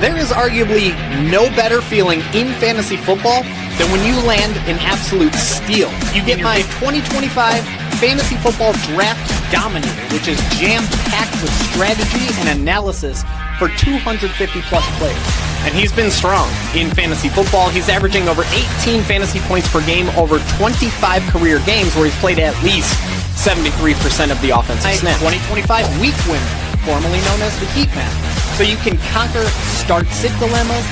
There is arguably no better feeling in fantasy football than when you land an absolute steal. You get my 2025 Fantasy Football Draft Dominator, which is jam-packed with strategy and analysis for 250-plus players. And he's been strong in fantasy football. He's averaging over 18 fantasy points per game over 25 career games where he's played at least 73% of the offensive snap. 2025 Week Winner, formerly known as the Heat Map. So you can conquer start-sit dilemmas,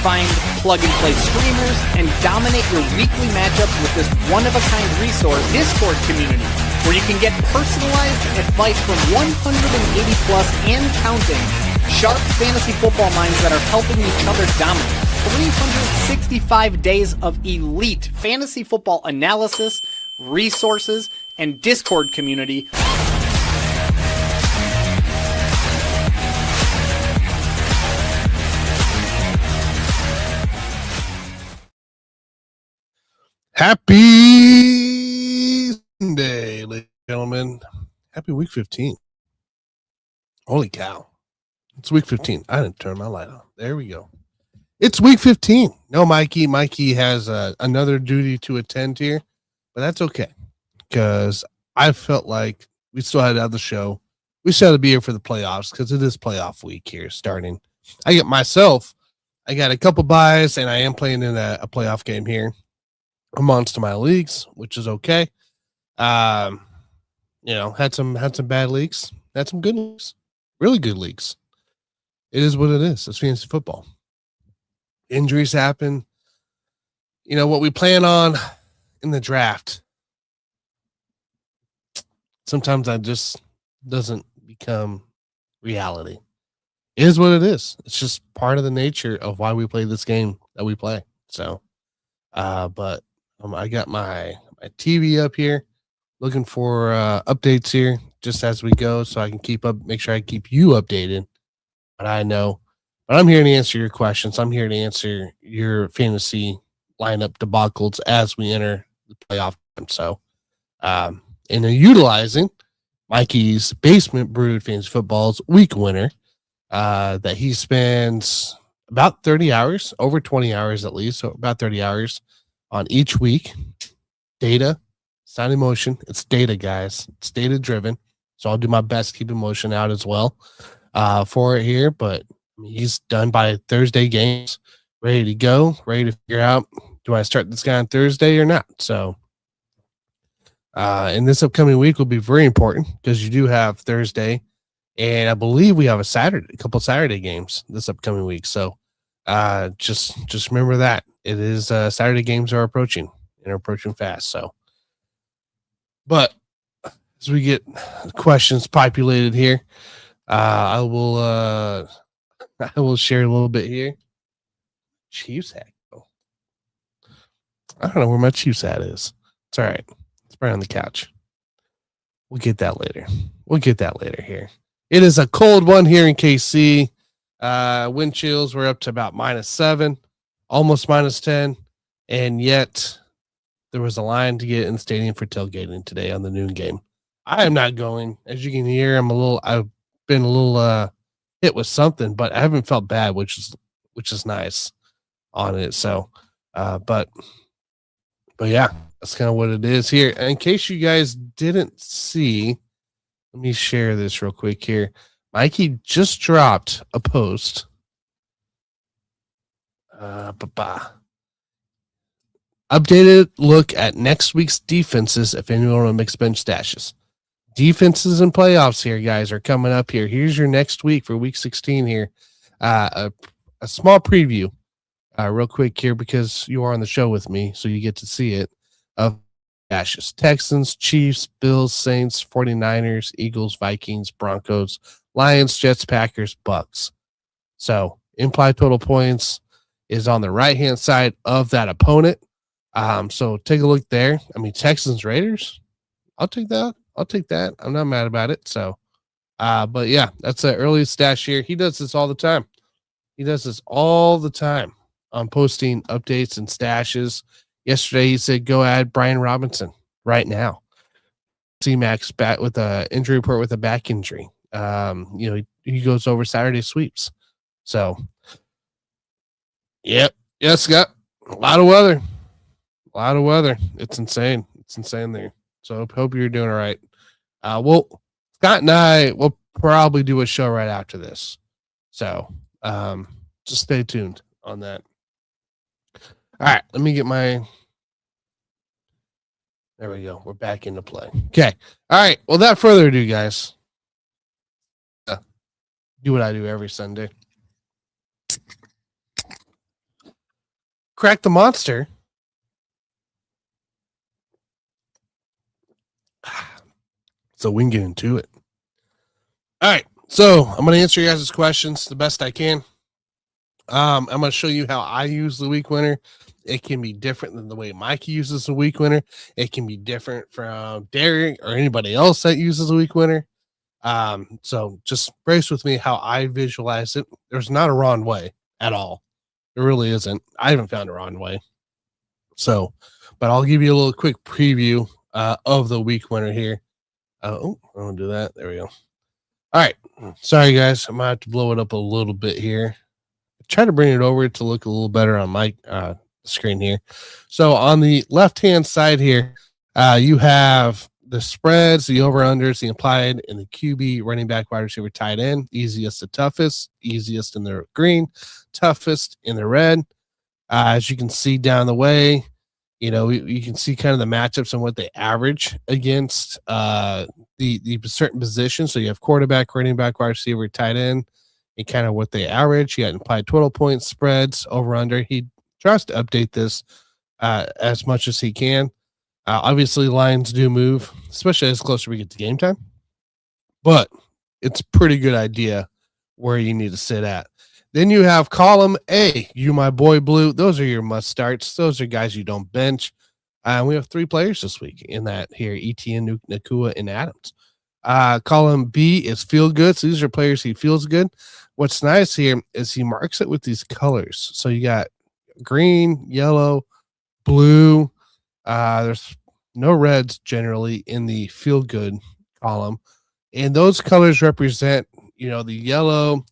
find plug-and-play streamers, and dominate your weekly matchups with this one-of-a-kind resource, Discord community, where you can get personalized advice from 180-plus and counting sharp fantasy football minds that are helping each other dominate. 365 days of elite fantasy football analysis, resources, and Discord community. Happy Sunday, ladies and gentlemen. Happy week 15. Holy cow. It's week 15. I didn't turn my light on. There we go. It's week 15. No, Mikey. Mikey has another duty to attend here, but that's okay because I felt like we still had to have the show. We still had to be here for the playoffs because it is playoff week here starting. I got a couple buys, and I am playing in a playoff game here amongst my leagues, which is okay. Had some bad leagues, had some good leagues, really good leagues. It is what it is. It's fantasy football. Injuries happen. You know what we plan on in the draft. Sometimes that just doesn't become reality. It is what it is. It's just part of the nature of why we play this game that we play. So, but I got my TV up here looking for updates here just as we go so I can make sure I keep you updated. But I'm here to answer your questions. I'm here to answer your fantasy lineup debacles as we enter the playoff time. So, and utilizing Mikey's Basement Brewed Fantasy Football's week winner that he spends about 30 hours, over 20 hours at least, so about 30 hours on each week. Data, it's not emotion. It's data, guys. It's data driven. So I'll do my best to keep emotion out as well for it here. But he's done by Thursday games, ready to go, ready to figure out, do I start this guy on Thursday or not? So, and this upcoming week will be very important because you do have Thursday, and I believe we have a couple Saturday games this upcoming week. So just remember that. It is Saturday games are approaching and are approaching fast. So, but as we get questions populated here, I will share a little bit here. Chiefs hat. I don't know where my Chiefs hat is. It's all right. It's right on the couch. We'll get that later. Here. It is a cold one here in KC. Wind chills were up to about -7, almost -10, and yet there was a line to get in the stadium for tailgating today on the noon game. I am not going. As you can hear, I've been a little hit with something, but I haven't felt bad, which is nice on it. So, but yeah, that's kind of what it is here. And in case you guys didn't see, let me share this real quick here. Mikey just dropped a post. Updated look at next week's defenses if anyone want to mix bench stashes. Defenses and playoffs here, guys, are coming up here. Here's your next week for week 16 here. A small preview real quick here because you are on the show with me, so you get to see it. Of stashes: Texans, Chiefs, Bills, Saints, 49ers, Eagles, Vikings, Broncos, Lions, Jets, Packers, Bucks. So implied total points is on the right-hand side of that opponent. So take a look there. I mean, Texans, Raiders, I'll take that. I'm not mad about it. So, but yeah, that's the earliest stash here. He does this all the time. On posting updates and stashes. Yesterday, he said, go add Brian Robinson right now. C-Max back with an injury report with a back injury. He goes over Saturday sweeps. So, Yep. Yes, got a lot of weather. A lot of weather. It's insane. It's insane there. So hope you're doing all right. Scott and I will probably do a show right after this. So just stay tuned on that. All right, let me get my. There we go. We're back into play. Okay. All right. Well, without further ado, guys, do what I do every Sunday. Crack the monster. So we can get into it. All right. So I'm going to answer you guys' questions the best I can. I'm going to show you how I use the week winner. It can be different than the way Mike uses the week winner. It can be different from Derek or anybody else that uses a week winner. So just brace with me how I visualize it. There's not a wrong way at all. There really isn't. I haven't found a wrong way. So, but I'll give you a little quick preview of the week winner here. Oh, I'll do that. There we go. All right. Sorry, guys. I might have to blow it up a little bit here. Try to bring it over to look a little better on my screen here. So on the left-hand side here, you have the spreads, the over-unders, the implied, and the QB, running back, wide receiver, tight end. Easiest to toughest. Easiest in the green, toughest in the red. As you can see down the way, you know, you can see kind of the matchups and what they average against the certain positions. So you have quarterback, running back, wide receiver, tight end, and kind of what they average. You got implied total points, spreads, over under. He tries to update this as much as he can. Obviously, lines do move, especially as closer we get to game time. But it's a pretty good idea where you need to sit at. Then you have column A, you my boy Blue. Those are your must starts. Those are guys you don't bench. We have 3 players this week in that here: Etienne, Nakua, and Adams. Column B is feel good. So these are players he feels good. What's nice here is he marks it with these colors. So you got green, yellow, blue. There's no reds generally in the feel good column. And those colors represent, you know, the yellow.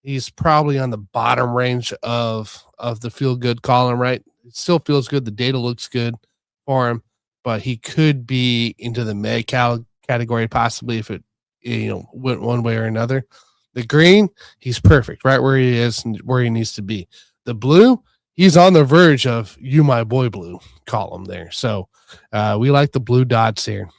He's probably on the bottom range of the feel good column, right? It still feels good. The data looks good for him, but he could be into the med category possibly if it, you know, went one way or another. The green, he's perfect, right where he is and where he needs to be. The blue, he's on the verge of you, my boy Blue column there. So we like the blue dots here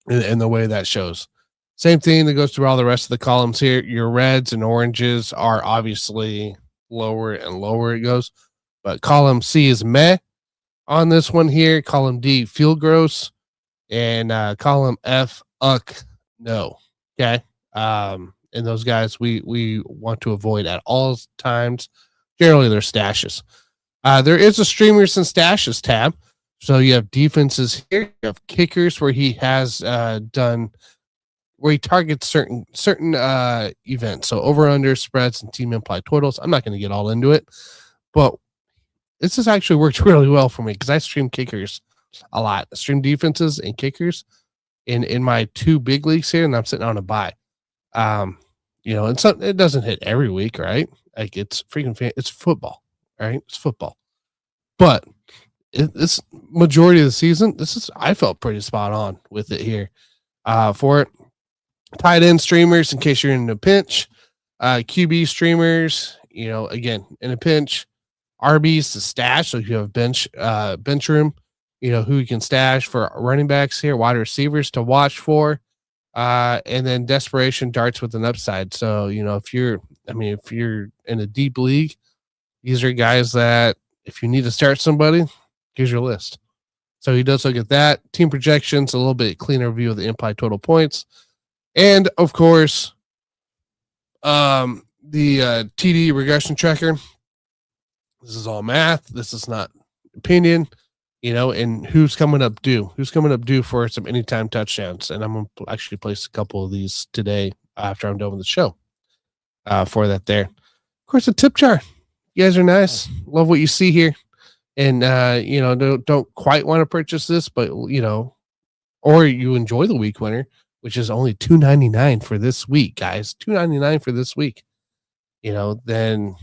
and the way that shows. Same thing that goes through all the rest of the columns here. Your reds and oranges are obviously lower and lower it goes. But column C is meh on this one here. Column D, feel gross. And column F, no. Okay. And those guys we want to avoid at all times. Generally, they're stashes. There is a streamers and stashes tab. So you have defenses here. You have kickers where he has done where he targets certain events. So over under spreads and team implied totals. I'm not going to get all into it, but this has actually worked really well for me because I stream kickers a lot. I stream defenses and kickers in my 2 big leagues here, and I'm sitting on a bye. You know, and it doesn't hit every week, right? Like it's it's football, right? It's football. But this majority of the season, I felt pretty spot on with it here for it. Tight end streamers in case you're in a pinch. QB streamers, you know, again, in a pinch. RBs to stash, so if you have bench room, you know, who you can stash for running backs here, wide receivers to watch for, and then desperation darts with an upside. So, you know, if you're in a deep league, these are guys that if you need to start somebody, here's your list. So he does look at that. Team projections, a little bit cleaner view of the implied total points. And of course, the TD regression tracker. This is all math. This is not opinion, you know, and who's coming up due for some anytime touchdowns. And I'm going to actually place a couple of these today after I'm done with the show for that there. Of course, a tip jar. You guys are nice. Love what you see here. And, you know, don't quite want to purchase this, but, you know, or you enjoy the week winner, which is only $2.99 for this week, guys. $2.99 for this week. You know, then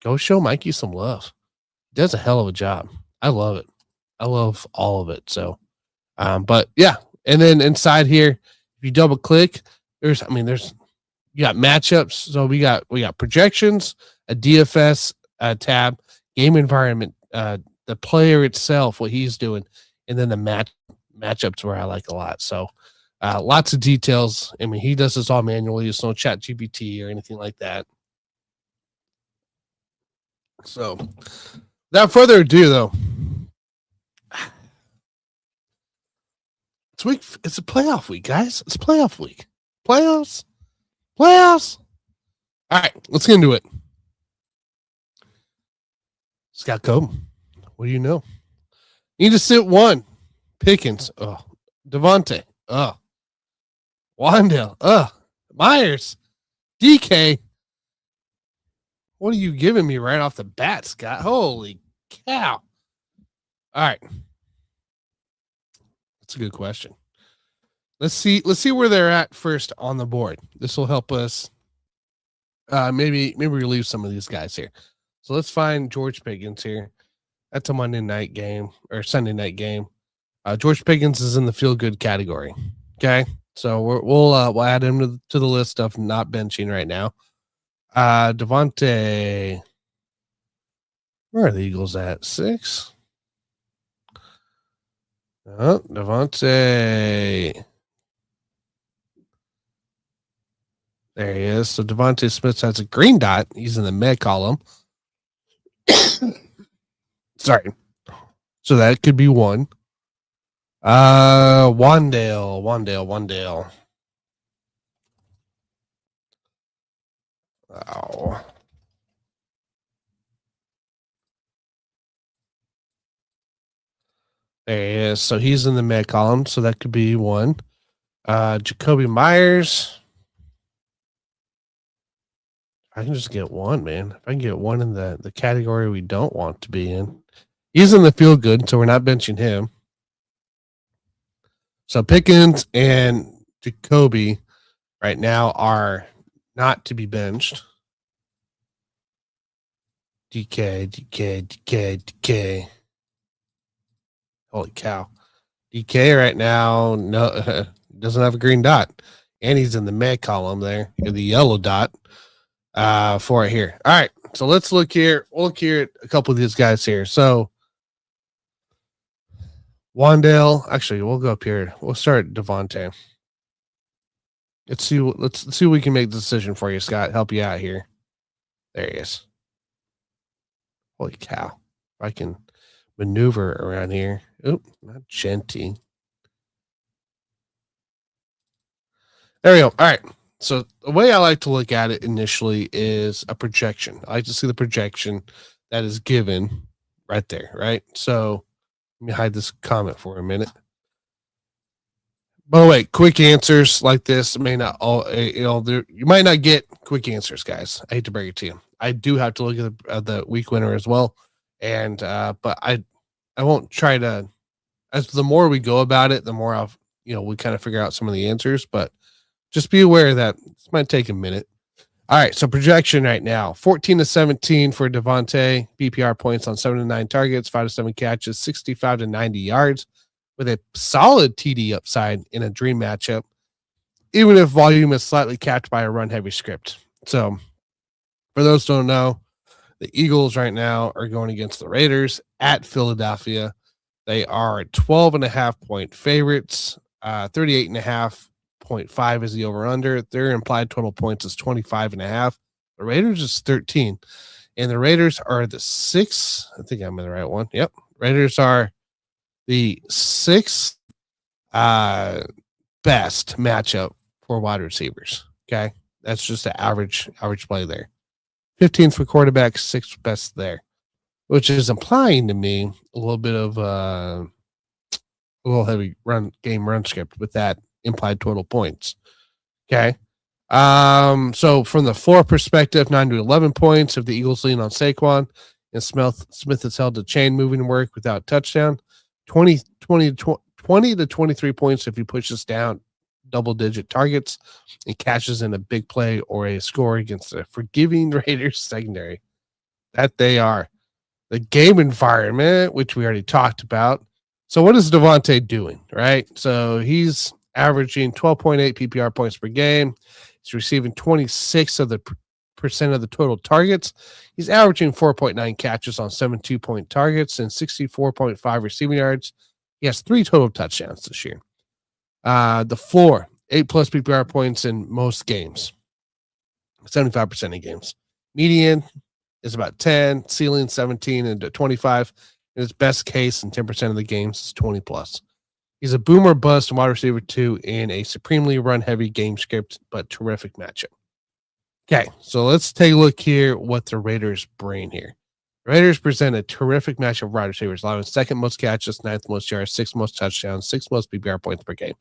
go show Mikey some love. He does a hell of a job. I love it. I love all of it. So, but yeah. And then inside here, if you double click, you got matchups. So we got projections, a DFS tab, game environment, the player itself, what he's doing, and then the matchups where I like a lot. So lots of details. I mean, he does this all manually. There's no chat GPT or anything like that. So without further ado, though, it's a playoff week, guys. It's playoff week. Playoffs. All right, let's get into it. Scott Coben, what do you know? You need to sit one. Pickens. Oh. Devontae. Oh. Wandale. Myers. DK. What are you giving me right off the bat, Scott? Holy cow. All right. That's a good question. Let's see where they're at first on the board. This will help us maybe relieve some of these guys here. So let's find George Pickens here. That's a Monday night game or Sunday night game. George Pickens is in the feel good category. Okay. So we'll add him to the list of not benching right now. Devontae. Where are the Eagles at? 6. Devontae. There he is. So Devontae Smith has a green dot. He's in the med column. Sorry. So that could be one. Wandale. Oh. There he is. So he's in the med column. So that could be one. Jacoby Myers. I can just get one, man. If I can get one in the category we don't want to be in. He's in the feel good, so we're not benching him. So Pickens and Jacoby right now are not to be benched. DK. Holy cow. DK right now doesn't have a green dot. And he's in the med column there, or the yellow dot for it here. All right. So let's look here. We'll look here at a couple of these guys here. So Wandale, actually, we'll go up here. We'll start at Devontae. Let's see what we can make the decision for you, Scott. Help you out here. There he is. Holy cow. If I can maneuver around here. Oop, not Genty. There we go. All right. So the way I like to look at it initially is a projection. I like to see the projection that is given right there, right? So let me hide this comment for a minute. By the way, quick answers like this may not all, you might not get quick answers, guys. I hate to break it to you. I do have to look at the week winner as well. And, but I won't try to, as the more we go about it, the more we kind of figure out some of the answers, but just be aware that this might take a minute. All right. So projection right now, 14-17 for Devontae, BPR points on 7 to 9 targets, 5 to 7 catches, 65 to 90 yards with a solid TD upside in a dream matchup, even if volume is slightly capped by a run heavy script. So for those who don't know, the Eagles right now are going against the Raiders at Philadelphia. They are 12.5 point favorites. 38.5 is the over under. Their implied total points is 25.5. The Raiders is 13. And the Raiders are the 6th. I think I'm in the right one. Yep. Raiders are the 6th best matchup for wide receivers. Okay. That's just the average play there. 15th for quarterbacks, 6th best there, which is implying to me a little bit of a little heavy run script with that implied total points. Okay. So from the floor perspective, 9 to 11 points if the Eagles lean on Saquon and Smith is held to chain moving work without touchdown. 20 to 23 points if he pushes down double-digit targets and catches in a big play or a score against a forgiving Raiders secondary. That they are. The game environment, which we already talked about. So what is Devontae doing, right? So he's averaging 12.8 PPR points per game. He's receiving 26 of the percent of the total targets. He's averaging 4.9 catches on 72-point targets and 64.5 receiving yards. He has 3 total touchdowns this year. The floor, 8+ PPR points in most games, 75% of games. Median is about 10, ceiling 17 and 25. In his best case in 10% of the games is 20 plus. He's a boomer bust wide receiver 2 in a supremely run heavy game script, but terrific matchup. Okay, so let's take a look here what the Raiders bring here. Raiders present a terrific matchup of wide receivers, allowing 2nd most catches, 9th most yards, 6th most touchdowns, 6th most PPR points per game.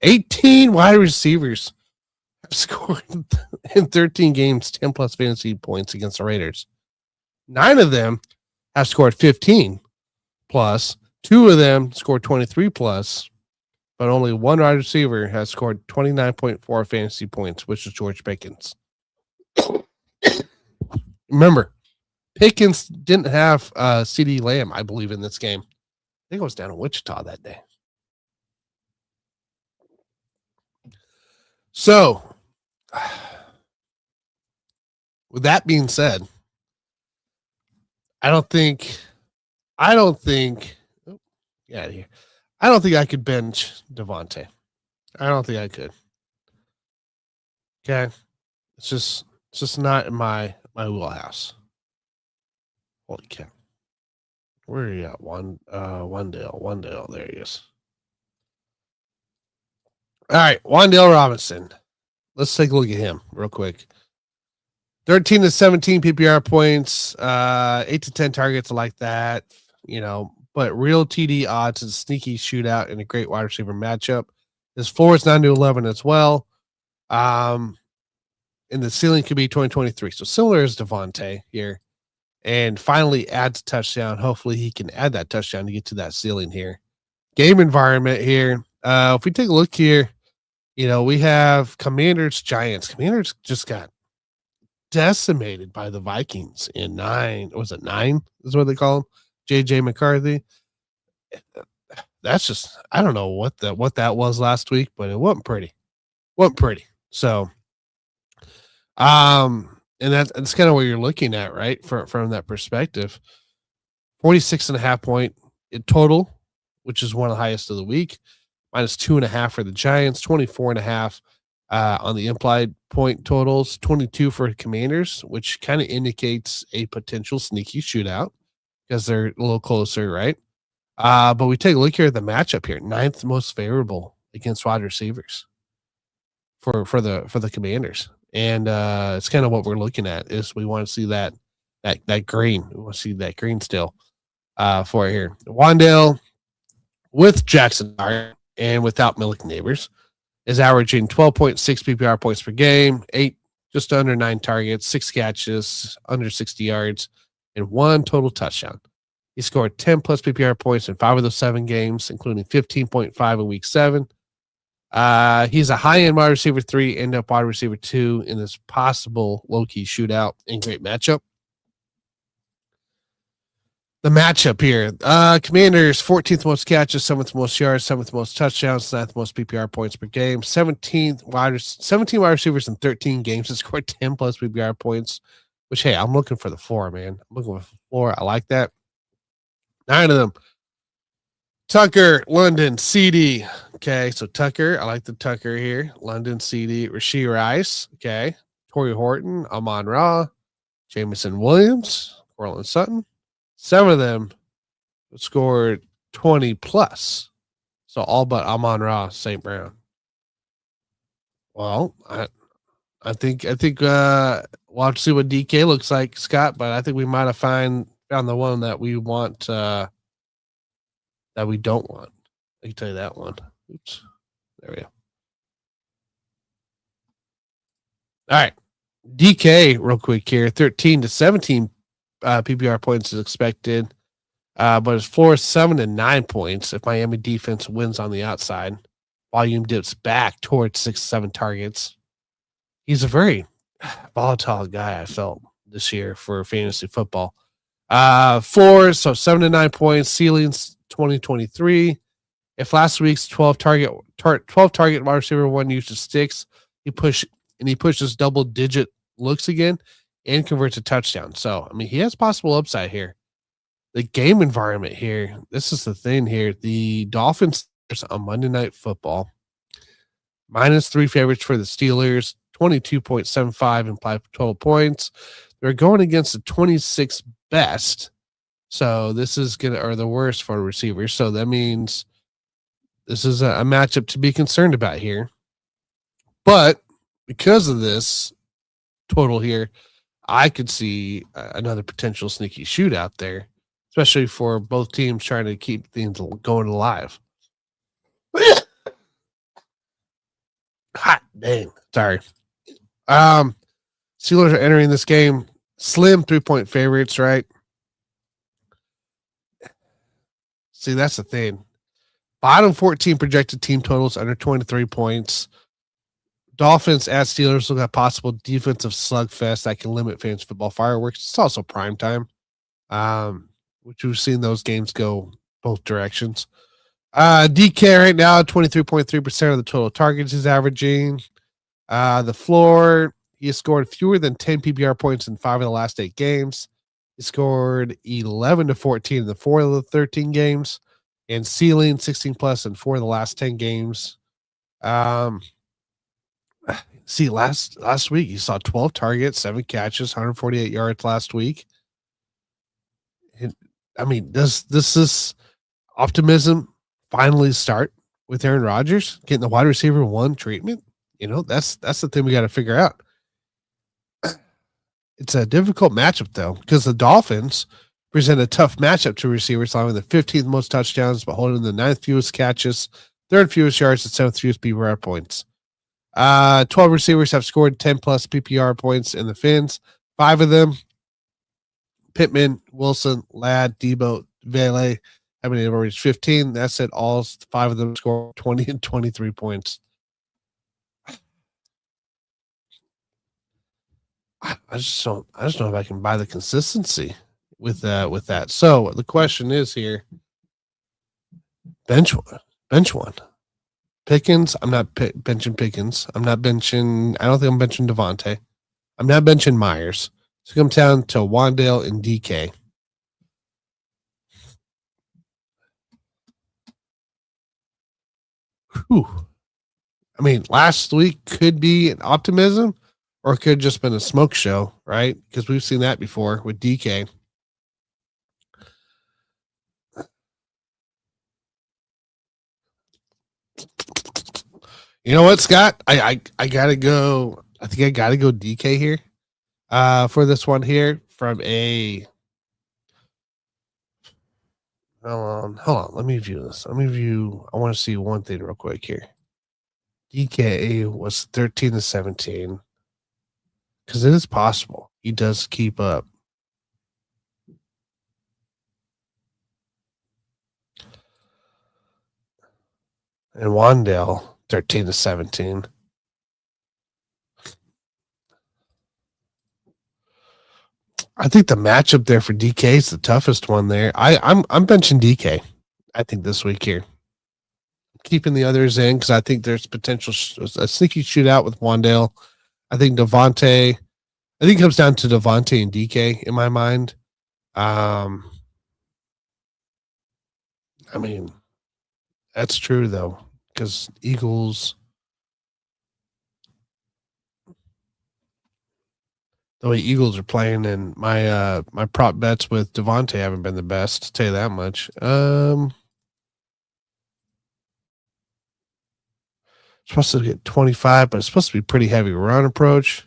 18 wide receivers have scored in 13 games 10 plus fantasy points against the Raiders. 9 of them have scored 15 plus. 2 of them scored 23 plus, but only 1 wide receiver has scored 29.4 fantasy points, which is George Pickens. Remember, Pickens didn't have CD Lamb, I believe, in this game. I think it was down in Wichita that day. So, with that being said, I don't think I could bench Devontae. I don't think I could. Okay. It's just not in my wheelhouse. Holy cow. Where are you at? Wandale. There he is. All right, Wandale Robinson. Let's take a look at him real quick. 13 to 17 PPR points, 8 to 10 targets like that, but real TD odds is a sneaky shootout and a great wide receiver matchup. His floor is 9 to 11 as well. And the ceiling could be 2023. So similar as Devontae here. And finally adds a touchdown. Hopefully he can add that touchdown to get to that ceiling here. Game environment here. If we take a look here, we have Commanders, Giants. Commanders just got decimated by the Vikings in 9. Was it 9? Is what they call him. JJ McCarthy. That's just, I don't know what that was last week, but it wasn't pretty. So, and that's kind of what you're looking at, right? From that perspective, 46.5 point in total, which is one of the highest of the week. -2.5 for the Giants, 24.5 on the implied point totals, 22 for Commanders, which kind of indicates a potential sneaky shootout because they're a little closer, right? But we take a look here at the matchup here, 9th most favorable against wide receivers for the Commanders. And it's kind of what we're looking at is we want to see that green. We want to see that green still for it here. Wandale with Jackson Dart and without Milik Neighbors is averaging 12.6 PPR points per game, just under 9 targets, 6 catches, under 60 yards, and 1 total touchdown. He scored 10 plus PPR points in 5 of those 7 games, including 15.5 in week 7. He's a high-end wide receiver 3, end up wide receiver 2 in this possible low-key shootout and great matchup. The matchup here, Commanders 14th most catches, 7th most yards, 7th most touchdowns, 9th most PPR points per game, 17 wide receivers in 13 games that scored 10 plus PPR points, which, hey, I'm looking for the floor, man. I'm looking for the floor. I like that. 9 of them. Tucker, London, CD. Okay, so Tucker, I like the Tucker here. London, CD, Rashee Rice. Okay, Torrey Horton, Amon-Ra, Jameson Williams, Cortland Sutton. 7 of them scored 20 plus. So all but Amon-Ra, St. Brown. Well, I think we'll have to see what DK looks like, Scott, but I think we might have found the one that we want that we don't want. I can tell you that one. Oops. There we go. All right. DK real quick here. 13 to 17 PPR points is expected. But his floor is 7 to 9 points if Miami defense wins on the outside. Volume dips back towards 6 to 7 targets. He's a very volatile guy, I felt this year for fantasy football. Floors, so 7 to 9 points. Ceilings 2023. If last week's 12 target wide receiver one used his sticks, he pushes double digit looks again and converts a touchdown. So I mean, he has possible upside here. The game environment here. This is the thing here. The Dolphins on Monday Night Football. -3 favorites for the Steelers. 22.75 implied total points. They're going against the 26th best. So this is the worst for receivers. So that means this is a matchup to be concerned about here. But because of this total here, I could see another potential sneaky shootout there, especially for both teams trying to keep things going alive. Hot dang. Sorry. Steelers are entering this game slim 3-point favorites, right? See, that's the thing. Bottom 14 projected team totals under 23 points. Dolphins at Steelers look at possible defensive slugfest that can limit fantasy football fireworks. It's also prime time, which we've seen those games go both directions. DK right now, 23.3% of the total targets he's averaging. The floor, he has scored fewer than 10 PPR points in 5 of the last 8 games. He scored 11 to 14 in the 4 of the 13 games, and ceiling 16 plus in 4 of the last 10 games. See, last week he saw 12 targets, 7 catches, 148 yards last week. And, I mean, does this optimism finally start with Aaron Rodgers getting the wide receiver one treatment? You know, that's the thing we got to figure out. It's a difficult matchup though, because the Dolphins present a tough matchup to receivers, allowing the 15th most touchdowns, but holding the 9th fewest catches, 3rd fewest yards, and 7th fewest PPR points. 12 receivers have scored 10 plus PPR points in the Fins. 5 of them, Pittman, Wilson, Ladd, Debo, Vele, have been able to reach 15. That's it. All 5 of them scored 20 and 23 points. I just don't know if I can buy the consistency with that. So the question is here: bench one. Pickens. I'm not benching Pickens. I'm not benching. I don't think I'm benching Devontae. I'm not benching Myers. So it comes down to Wandale and DK. Whew. I mean, last week could be an optimism, or it could have just been a smoke show, right? Because we've seen that before with DK. You know what, Scott? I gotta go. I think I gotta go DK here. For this one here from a. Hold on. Let me view this. I want to see one thing real quick here. DK was 13 to 17. Because it is possible he does keep up. And Wandale, 13 to 17. I think the matchup there for DK is the toughest one there. I'm benching DK, I think, this week here. Keeping the others in because I think there's potential a sneaky shootout with Wandale. I think Devontae. I think it comes down to Devontae and DK in my mind. I mean, that's true though, because Eagles. The way Eagles are playing, and my prop bets with Devontae haven't been the best. To tell you that much. Supposed to get 25, but it's supposed to be pretty heavy run approach.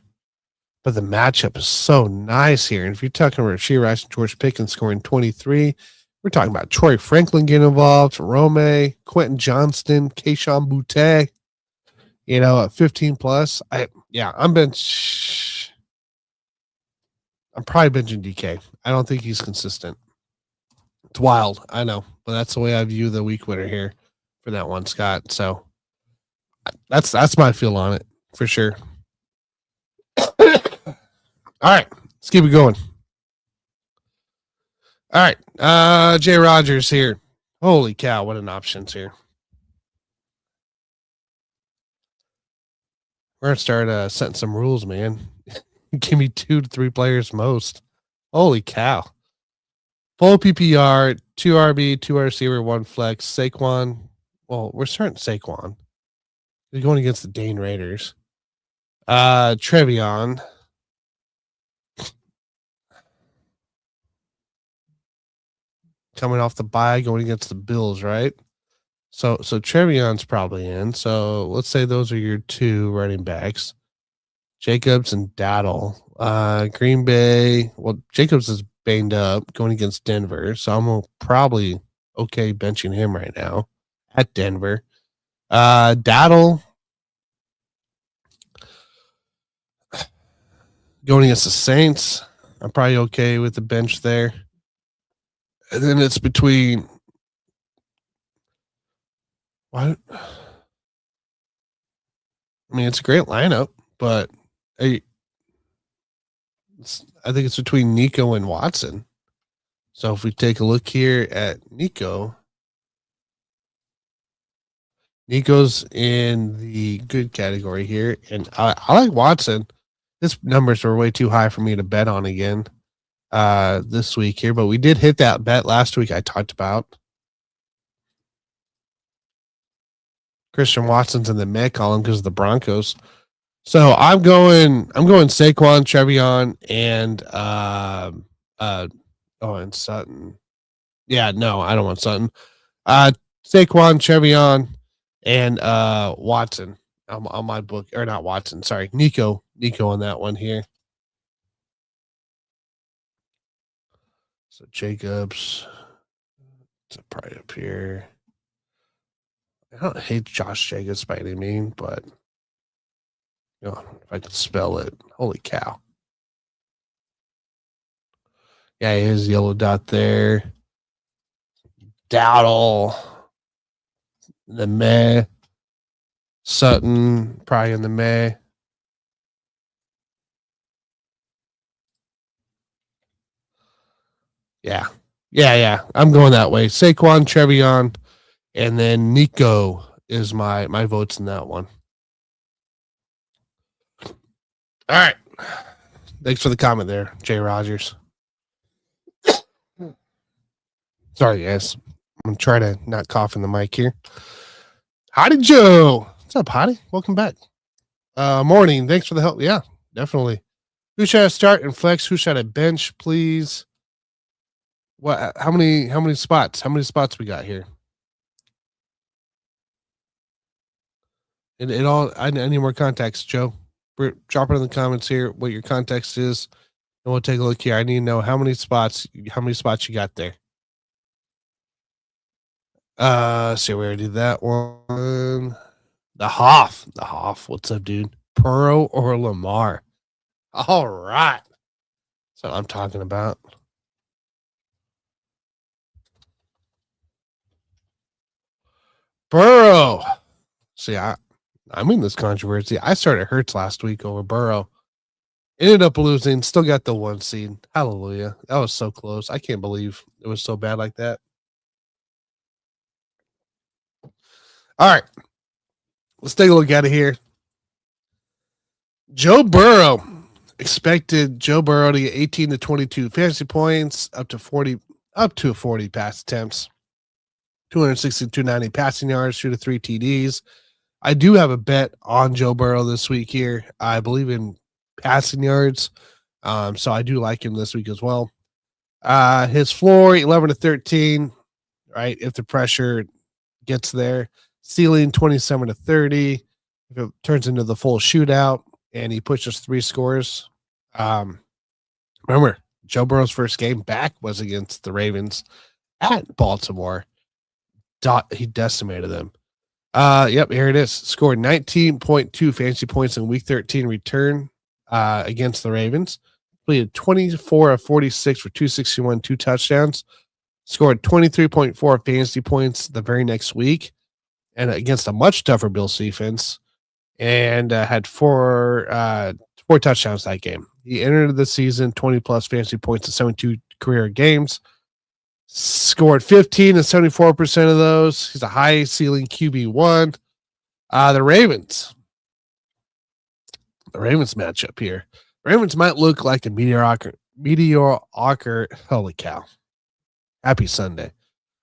But the matchup is so nice here. And if you're talking about Rashee Rice and George Pickens scoring 23, we're talking about Troy Franklin getting involved, Rome, Quentin Johnston, Keyshawn Boutte, at 15 plus. I'm probably benching DK. I don't think he's consistent. It's wild, I know, but that's the way I view the week winner here for that one, Scott. So that's my feel on it for sure. All right, Let's keep it going. All right. Jay Rogers here. Holy cow, what an options here. We're going to start setting some rules, man. Give me 2 to 3 players most. Holy cow. Full PPR, 2 RB, 2 receiver, 1 flex. Saquon. Well, we're starting Saquon. We're going against the Dane Raiders. Trevion. Coming off the bye, going against the Bills, right? So Trevion's probably in. So let's say those are your 2 running backs. Jacobs and Daddle. Green Bay. Well, Jacobs is banged up going against Denver. So I'm probably okay benching him right now at Denver. Daddle going against the Saints. I'm probably okay with the bench there. And then it's between what? I mean, it's a great lineup, but I think it's between Nico and Watson. So if we take a look here at Nico's in the good category here, and I like Watson. His numbers were way too high for me to bet on again this week here, but we did hit that bet last week I talked about. Christian Watson's in the mid column because of the Broncos. So I'm going Saquon, Trevion, and and Sutton. Yeah, no, I don't want Sutton. Saquon, Trevion, and Watson on my book, or not Watson, sorry, Nico on that one here. So Jacobs, it's probably up here. I don't hate Josh Jacobs by any means, but if I could spell it, holy cow. Yeah, his yellow dot there. Dowdle, the meh. Sutton, probably in the meh. Yeah. I'm going that way. Saquon, Trevion, and then Nico is my votes in that one. All right. Thanks for the comment there, Jay Rogers. Sorry, guys. I'm going to try to not cough in the mic here. Howdy, Joe. What's up, Howdy? Welcome back. Morning. Thanks for the help. Yeah, definitely. Who should I start and flex? Who should I bench, please? What? How many spots? How many spots we got here? It all. I need more context, Joe. Drop it in the comments here what your context is, and we'll take a look here. I need to know how many spots you got there. So we already did that one. The Hoff. What's up, dude? Burrow or Lamar? All right. That's what I'm talking about. Burrow. See, I'm in this controversy. I started Hurts last week over Burrow. Ended up losing. Still got the 1 seed. Hallelujah. That was so close. I can't believe it was so bad like that. All right. Let's take a look at it here. Joe Burrow. Expected Joe Burrow to get 18 to 22 fantasy points, up to 40 pass attempts, 260 290 passing yards, 2 to 3 TDs. I do have a bet on Joe Burrow this week here. I believe in passing yards. So I do like him this week as well. His floor, 11 to 13, right? If the pressure gets there. Ceiling, 27 to 30. If it turns into the full shootout and he pushes 3 scores. Remember, Joe Burrow's first game back was against the Ravens at Baltimore. He decimated them. Yep, here it is. Scored 19.2 fantasy points in week 13 return against the Ravens. Completed 24 of 46 for 261, 2 touchdowns. Scored 23.4 fantasy points the very next week and against a much tougher Bills defense, and had 4 touchdowns that game. He entered the season 20-plus fantasy points in 72 career games. Scored 15 and 74% of those. He's a high ceiling QB1. The Ravens. The Ravens matchup here. Ravens might look like a mediocre. Holy cow. Happy Sunday.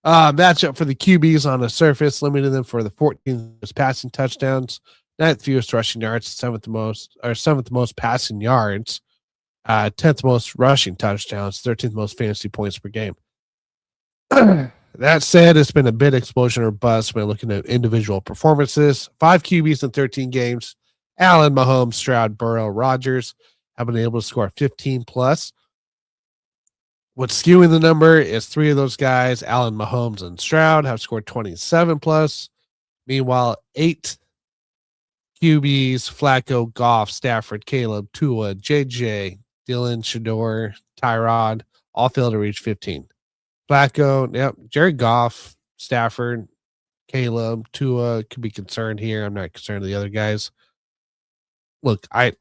Matchup for the QBs on the surface, limiting them for the 14th passing touchdowns, 9th fewest rushing yards, 7th most passing yards, 10th most rushing touchdowns, 13th most fantasy points per game. That said, it's been a bit explosion or bust when looking at individual performances. 5 QBs in 13 games. Allen, Mahomes, Stroud, Burrow, Rodgers have been able to score 15 plus. What's skewing the number is 3 of those guys, Allen, Mahomes, and Stroud, have scored 27 plus. Meanwhile, 8 QBs, Flacco, Goff, Stafford, Caleb, Tua, JJ, Dylan, Shador, Tyrod, all failed to reach 15. Flacco, Jared Goff, Stafford, Caleb, Tua could be concerned here. I'm not concerned with the other guys. Look, I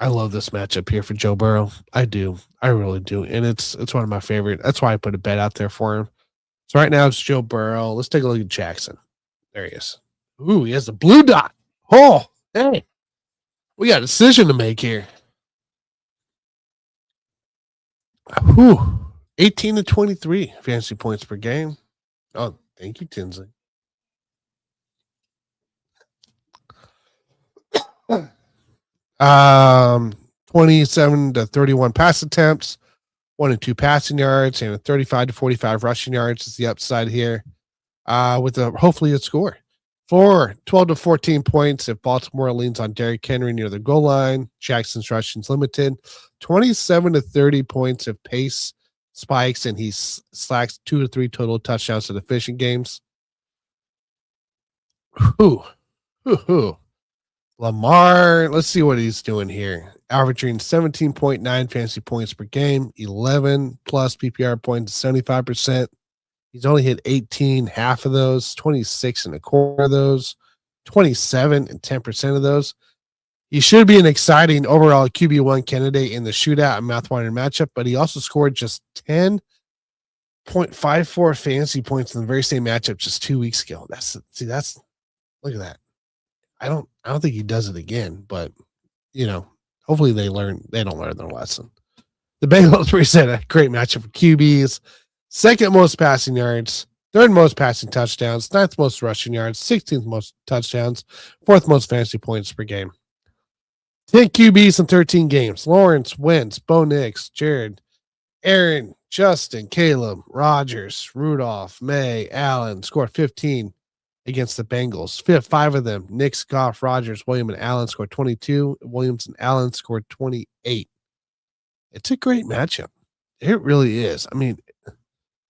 love this matchup here for Joe Burrow. I do. I really do. And it's one of my favorite. That's why I put a bet out there for him. So right now it's Joe Burrow. Let's take a look at Jackson. There he is. Ooh, he has the blue dot. Oh, hey. We got a decision to make here. Whew. 18 to 23 fantasy points per game. Oh, thank you, Tinsley. Um, 27 to 31 pass attempts, 1 and 2 passing yards, and a 35 to 45 rushing yards is the upside here. With hopefully a score. For 12 to 14 points if Baltimore leans on Derrick Henry near the goal line. Jackson's rushing's limited. 27 to 30 points if pace spikes and he slacks 2 to 3 total touchdowns to the fishing games. Lamar, let's see what he's doing here. Averaging 17.9 fantasy points per game, 11 plus PPR points, 75%. He's only hit 18, half of those, 26 and a quarter of those, 27 and 10% of those. He should be an exciting overall QB1 candidate in the shootout and mouthwatering matchup, but he also scored just 10.54 fantasy points in the very same matchup just 2 weeks ago. Look at that. I don't think he does it again, but hopefully they don't learn their lesson. The Bengals present a great matchup for QBs. Second most passing yards, third most passing touchdowns, 9th most rushing yards, 16th most touchdowns, 4th most fantasy points per game. 10 QBs in 13 games. Lawrence, Wentz, Bo Nix, Jared, Aaron, Justin, Caleb, Rodgers, Rudolph, May, Allen scored 15 against the Bengals. 5 of them, Nix, Goff, Rodgers, Williams, and Allen scored 22. Williams and Allen scored 28. It's a great matchup. It really is. I mean,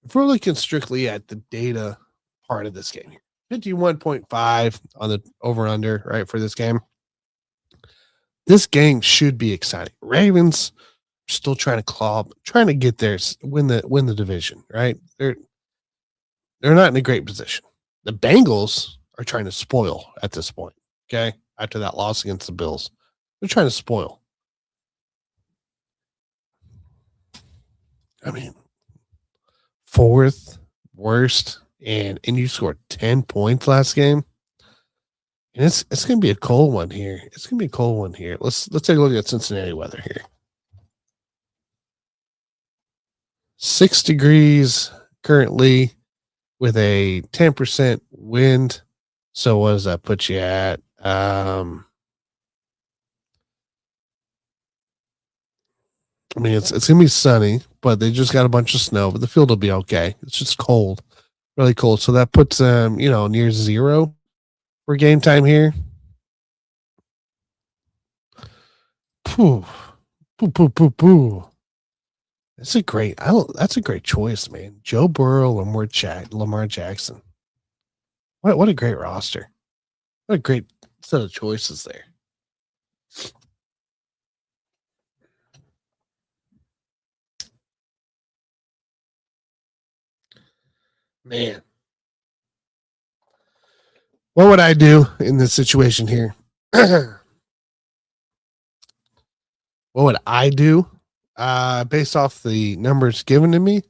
if we're looking strictly at the data part of this game here, 51.5 on the over-under, right, for this game. This game should be exciting. Ravens are still trying to get there, win the division, right? They're not in a great position. The Bengals are trying to spoil at this point, okay? After that loss against the Bills. They're trying to spoil. I mean, 4th worst, and you scored 10 points last game. And it's going to be a cold one here. Let's take a look at Cincinnati weather here. 6 degrees currently with a 10% wind. So what does that put you at? I mean, it's going to be sunny, but they just got a bunch of snow, but the field will be okay. It's just cold, really cold. So that puts them, near 0 for game time here. That's a great choice, man. Joe Burrow, Lamar Jackson. What a great roster. What a great set of choices there. Man. What would I do in this situation here? What would I do? Based off the numbers given to me,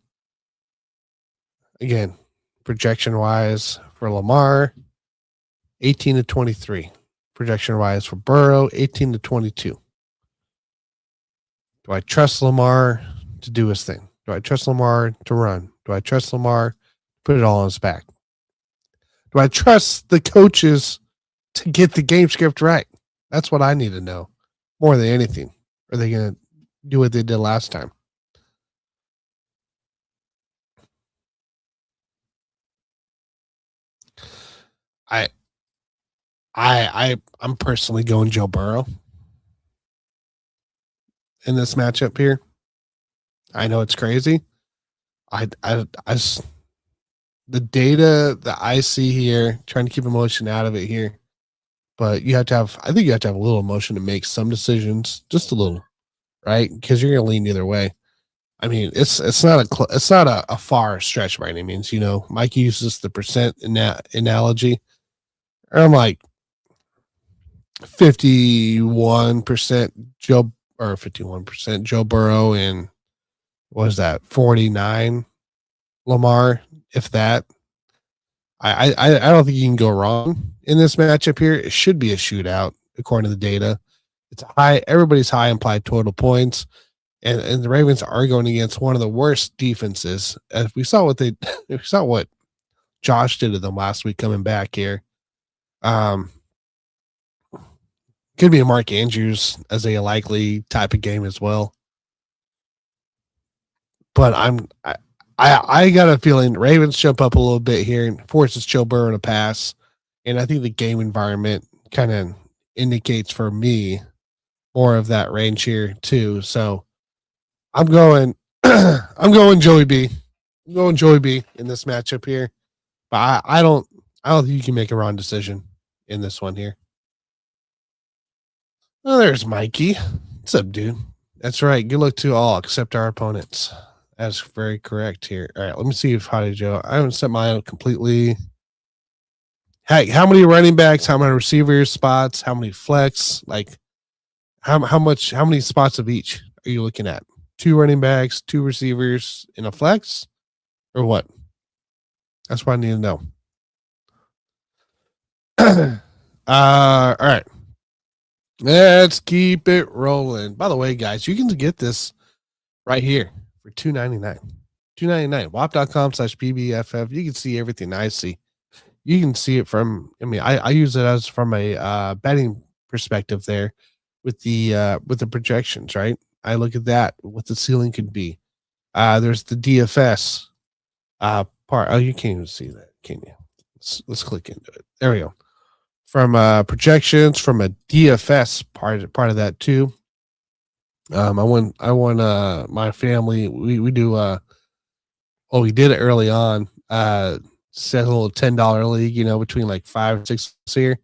again, projection wise for Lamar, 18 to 23. Projection wise for Burrow, 18 to 22. Do I trust Lamar to do his thing? Do I trust Lamar to run? Do I trust Lamar to put it all on his back? Do I trust the coaches to get the game script right? That's what I need to know more than anything. Are they going to do what they did last time? I'm personally going Joe Burrow in this matchup here. I know it's crazy. The data that I see here, trying to keep emotion out of it here, but you have to have, I think you have to have a little emotion to make some decisions, just a little, right? Because you're going to lean either way. I mean, it's not a far stretch by any means. You know, Mike uses the percent in that analogy. I'm like 51% Joe or 51% Joe Burrow and what was that 49 Lamar, if that. I don't think you can go wrong in this matchup here. It should be a shootout according to the data. It's high. Everybody's high implied total points, and the Ravens are going against one of the worst defenses. As we saw we saw what Josh did to them last week coming back here. Could be a Mark Andrews as a likely type of game as well. But I got a feeling Ravens jump up a little bit here and forces Joe Burrow to pass. And I think the game environment kind of indicates for me more of that range here too. So I'm going Joey B. I'm going Joey B in this matchup here. But I don't think you can make a wrong decision in this one here. Oh, there's Mikey. What's up, dude? That's right. Good luck to all except our opponents. That's very correct here. All right, let me see if Howdy Joe. I haven't set mine out completely. Hey, how many running backs? How many receivers spots? How many flex? Like, how many spots of each are you looking at? 2 running backs, 2 receivers, in a flex, or what? That's what I need to know. All right. Let's keep it rolling. By the way, guys, you can get this right here for $2.99. $2.99. WAP.com/BBFF. You can see everything I see. You can see it from, I use it as from a betting perspective there with the projections, right? I look at that, what the ceiling could be. There's the DFS part. Oh, you can't even see that, can you? Let's click into it. There we go. From projections, from a DFS part of that too. I won my family. We do we did it early on. Set a little $10 league, between like 5 or 6 here.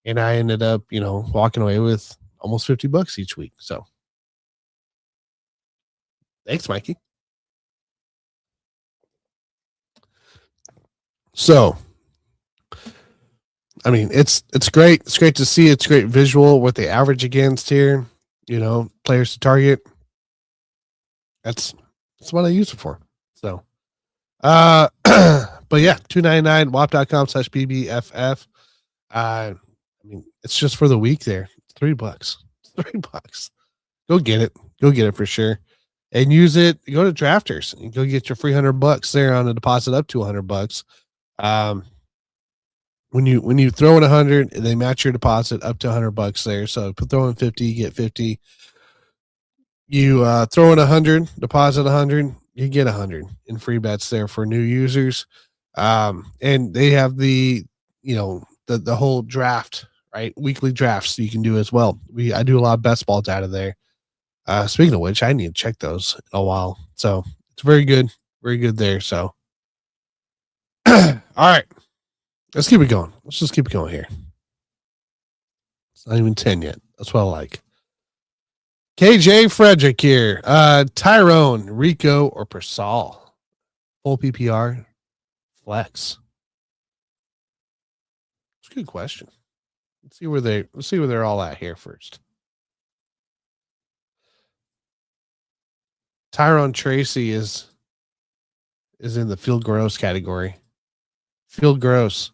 And I ended up, walking away with almost $50 each week. So thanks, Mikey. So I mean, it's great. It's great to see. It's great visual what they average against here. Players to target. That's what I use it for. So, but yeah, $2.99 WAP.com/BBFF. I mean, it's just for the week there. It's $3. It's $3. Go get it. Go get it for sure. And use it. Go to Drafters and go get your free $100 there on a deposit up to $100. When you throw in 100, they match your deposit up to $100 there. So throw in 50, you get 50. You throw in 100, deposit 100, you get 100 in free bets there for new users. And they have the whole draft, right? Weekly drafts you can do as well. I do a lot of best balls out of there. Speaking of which, I need to check those in a while. So it's very good there. So all right. Let's keep it going. Let's just keep it going here. It's not even 10 yet. That's what I like. KJ Frederick here. Tyrone, Rico, or Persal? Full PPR, flex. It's a good question. Let's see where they're all at here first. Tyrone Tracy is in the field gross category. Field gross.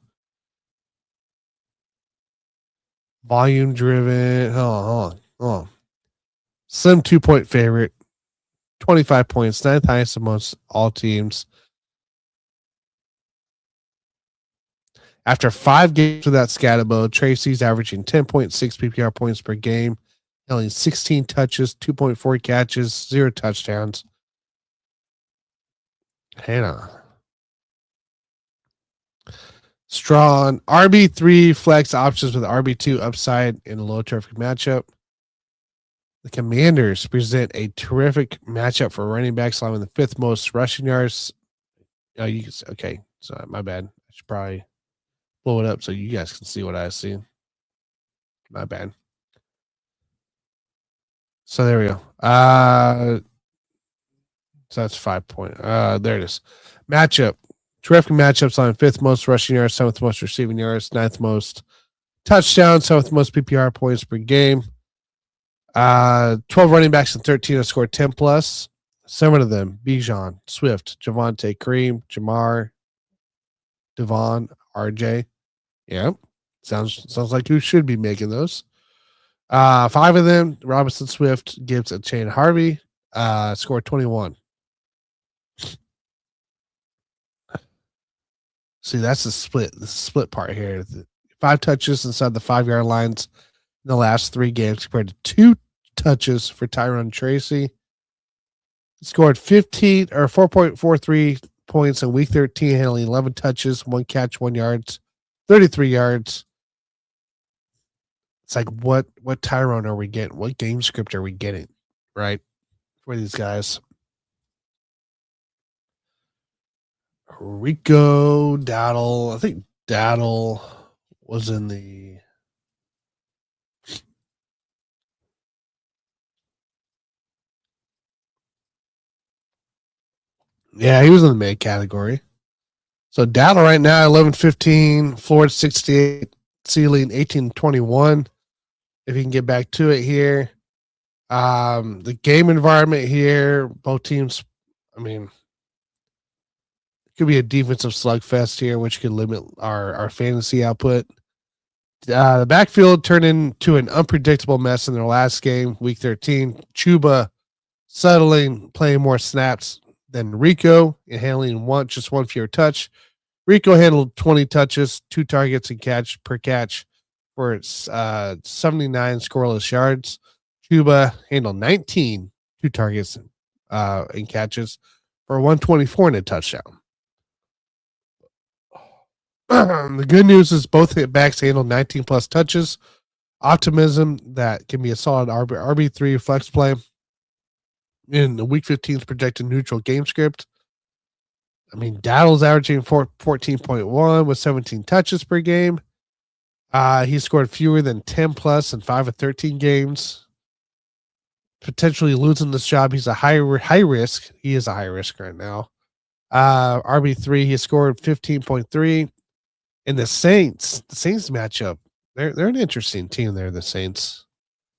Volume driven. Hold on. Slim 2-point favorite. 25 points, 9th highest amongst all teams. After 5 games without Scatterbo, Tracy's averaging 10.6 PPR points per game, only 16 touches, 2.4 catches, 0 touchdowns. Hannah. Strong RB3 flex options with RB2 upside in a low traffic matchup. The Commanders present a terrific matchup for running backs, allowing the 5th most rushing yards. Okay, so my bad. I should probably blow it up so you guys can see what I see. My bad. So there we go. So that's 5 point. There it is. Matchup. Terrific matchups on 5th most rushing yards, 7th most receiving yards, 9th most touchdowns, 7th most PPR points per game. 12 running backs and 13 have scored 10 plus. 7 of them: Bijan, Swift, Javonte, Kareem, Jamar, Devon, RJ. Yep. Sounds like you should be making those. 5 of them: Robinson, Swift, Gibbs, and Chain Harvey, scored 21. See, that's the split part here. 5 touches inside the 5-yard lines in the last 3 games compared to 2 touches for Tyrone Tracy. He scored 15 or 4.43 points in week 13, handling 11 touches, 1 catch, 1 yards, 33 yards. It's like, what Tyrone are we getting? What game script are we getting, right, for these guys? Rico Dowdle. I think Dowdle was in the he was in the mid category. So Dowdle right now 11-15, floor 68, ceiling 18-21. If you can get back to it here. The game environment here, both teams, I mean, it could be a defensive slugfest here, which could limit our fantasy output. The backfield turned into an unpredictable mess in their last game, week 13. Chuba settling, playing more snaps than Rico and handling just one fewer touch. Rico handled 20 touches, 2 targets and catch per catch for its 79 scoreless yards. Chuba handled 19, 2 targets and catches for 124 and a touchdown. The good news is both backs handled 19 plus touches. Optimism that can be a solid RB3 flex play in the week 15's projected neutral game script. I mean, Dowdle's averaging 14.1 with 17 touches per game. He scored fewer than 10 plus in 5 of 13 games. Potentially losing this job. He's a high risk. He is a high risk right now. RB3, he scored 15.3. And the Saints matchup, they're an interesting team there, the Saints.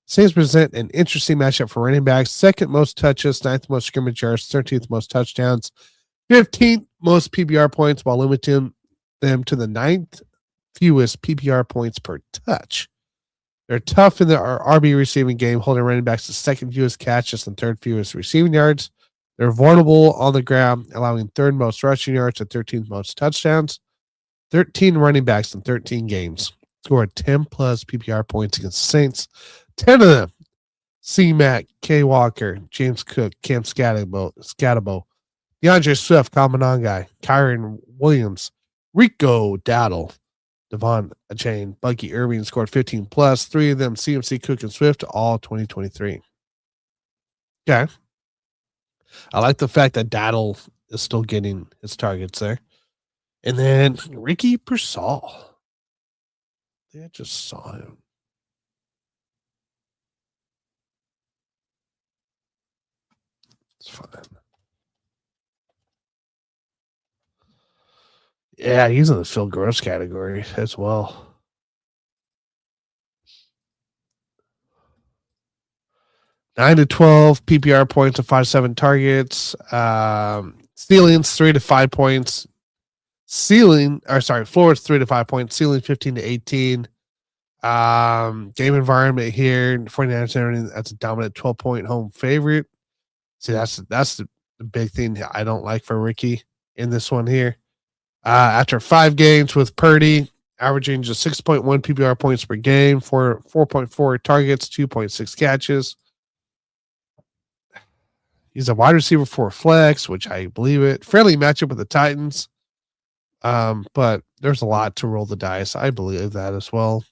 Saints present an interesting matchup for running backs. 2nd most touches, 9th most scrimmage yards, 13th most touchdowns, 15th most PPR points, while limiting them to the 9th fewest PPR points per touch. They're tough in the RB receiving game, holding running backs to 2nd fewest catches and 3rd fewest receiving yards. They're vulnerable on the ground, allowing 3rd most rushing yards and 13th most touchdowns. 13 running backs in 13 games scored 10 plus PPR points against the Saints. 10 of them: C-Mac, K. Walker, James Cook, Cam Scatterbo, DeAndre Swift, Commandant guy, Kyron Williams, Rico Dowdle, Devon Achane, Bucky Irving scored 15 plus. 3 of them: CMC, Cook, and Swift, all 2023. Okay. I like the fact that Dowdle is still getting his targets there. And then Ricky Pearsall. I just saw him. It's fine. Yeah, he's in the Phil Gross category as well. 9 to 12 PPR points to 5-7 targets. Ceilings 3 to 5 points. Floors 3 to 5 points. Ceiling 15 to 18. Game environment here. 49ers and everything. That's a dominant 12-point home favorite. See, that's the big thing I don't like for Ricky in this one here. After 5 games with Purdy, averaging just 6.1 PPR points per game, 4.4 targets, 2.6 catches. He's a wide receiver for flex, which I believe it. Friendly matchup with the Titans. But there's a lot to roll the dice. I believe that as well.